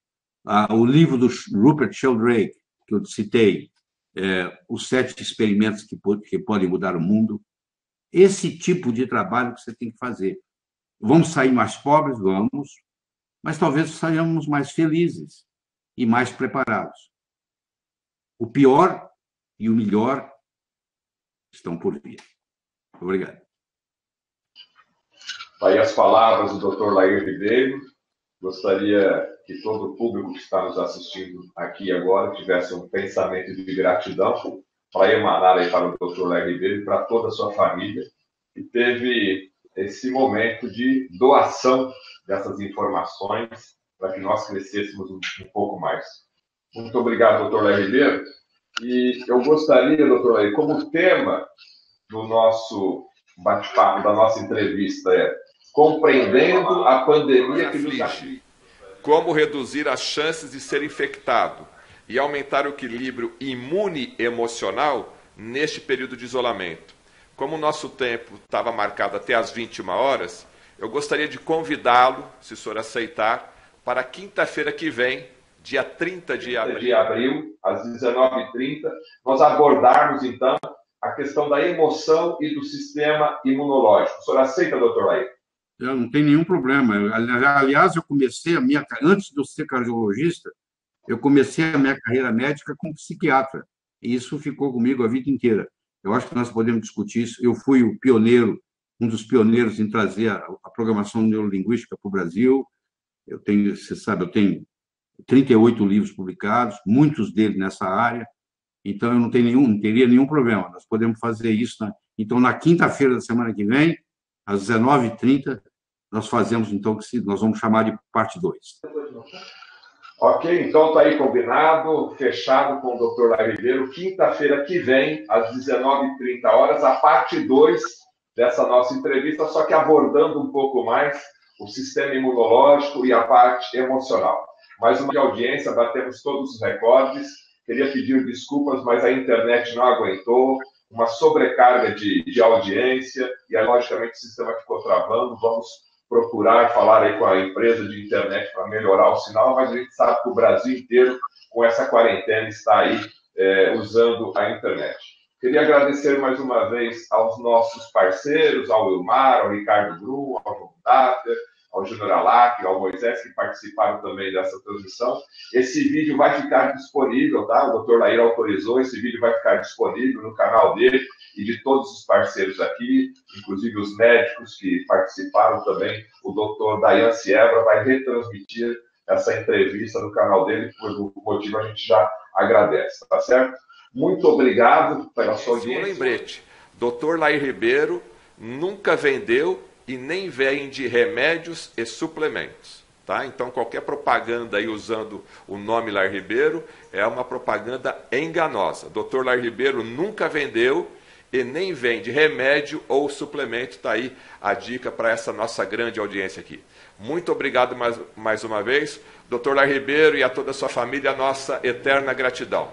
o livro do Rupert Sheldrake, que eu citei, os 7 experimentos que podem mudar o mundo. Esse tipo de trabalho que você tem que fazer. Vamos sair mais pobres? Vamos, mas talvez saiamos mais felizes e mais preparados. O pior e o melhor estão por vir. Obrigado. Aí as palavras do Dr. Lair Ribeiro. Gostaria que todo o público que está nos assistindo aqui agora tivesse um pensamento de gratidão para emanar aí para o Dr. Lair Ribeiro e para toda a sua família, que teve esse momento de doação dessas informações para que nós crescêssemos um pouco mais. Muito obrigado, doutor Lair Ribeiro. E eu gostaria, doutor Lair, como tema do nosso bate-papo, da nossa entrevista, é compreendendo a pandemia que nos aflige. Como reduzir as chances de ser infectado e aumentar o equilíbrio imune emocional neste período de isolamento. Como o nosso tempo estava marcado até às 21 horas, eu gostaria de convidá-lo, se o senhor aceitar, para quinta-feira que vem, dia 30 de abril, às 19h30, nós abordarmos, então, a questão da emoção e do sistema imunológico. O senhor aceita, doutor Lair? Eu não tenho nenhum problema. Aliás, eu comecei antes de eu ser cardiologista, eu comecei a minha carreira médica como psiquiatra. E isso ficou comigo a vida inteira. Eu acho que nós podemos discutir isso. Eu fui o pioneiro, um dos pioneiros em trazer a programação neurolinguística para o Brasil. Você sabe, eu tenho 38 livros publicados, muitos deles nessa área. Então, eu não teria nenhum problema. Nós podemos fazer isso. Então, na quinta-feira da semana que vem, às 19h30, nós fazemos, então, que nós vamos chamar de parte 2. Ok, então está aí combinado, fechado com o doutor Lair Ribeiro, quinta-feira que vem, às 19h30, a parte 2 dessa nossa entrevista, só que abordando um pouco mais o sistema imunológico e a parte emocional. Mais uma audiência, batemos todos os recordes. Queria pedir desculpas, mas a internet não aguentou, uma sobrecarga de audiência, e aí, logicamente, o sistema ficou travando. Vamos procurar falar aí com a empresa de internet para melhorar o sinal, mas a gente sabe que o Brasil inteiro, com essa quarentena, está aí usando a internet. Queria agradecer mais uma vez aos nossos parceiros, ao Wilmar, ao Ricardo Brum, ao João Data, ao Júnior Alac, ao Moisés, que participaram também dessa transmissão. Esse vídeo vai ficar disponível, tá? O doutor Lair autorizou, esse vídeo vai ficar disponível no canal dele e de todos os parceiros aqui, inclusive os médicos que participaram também. O doutor Dayan Siebra vai retransmitir essa entrevista no canal dele, por motivo a gente já agradece, tá certo? Muito obrigado pela sua audiência. Um lembrete, doutor Lair Ribeiro nunca vendeu e nem vende remédios e suplementos. Tá? Então, qualquer propaganda aí usando o nome Lair Ribeiro é uma propaganda enganosa. Dr. Lair Ribeiro nunca vendeu e nem vende remédio ou suplemento. Está aí a dica para essa nossa grande audiência aqui. Muito obrigado mais uma vez, Dr. Lair Ribeiro, e a toda a sua família, a nossa eterna gratidão.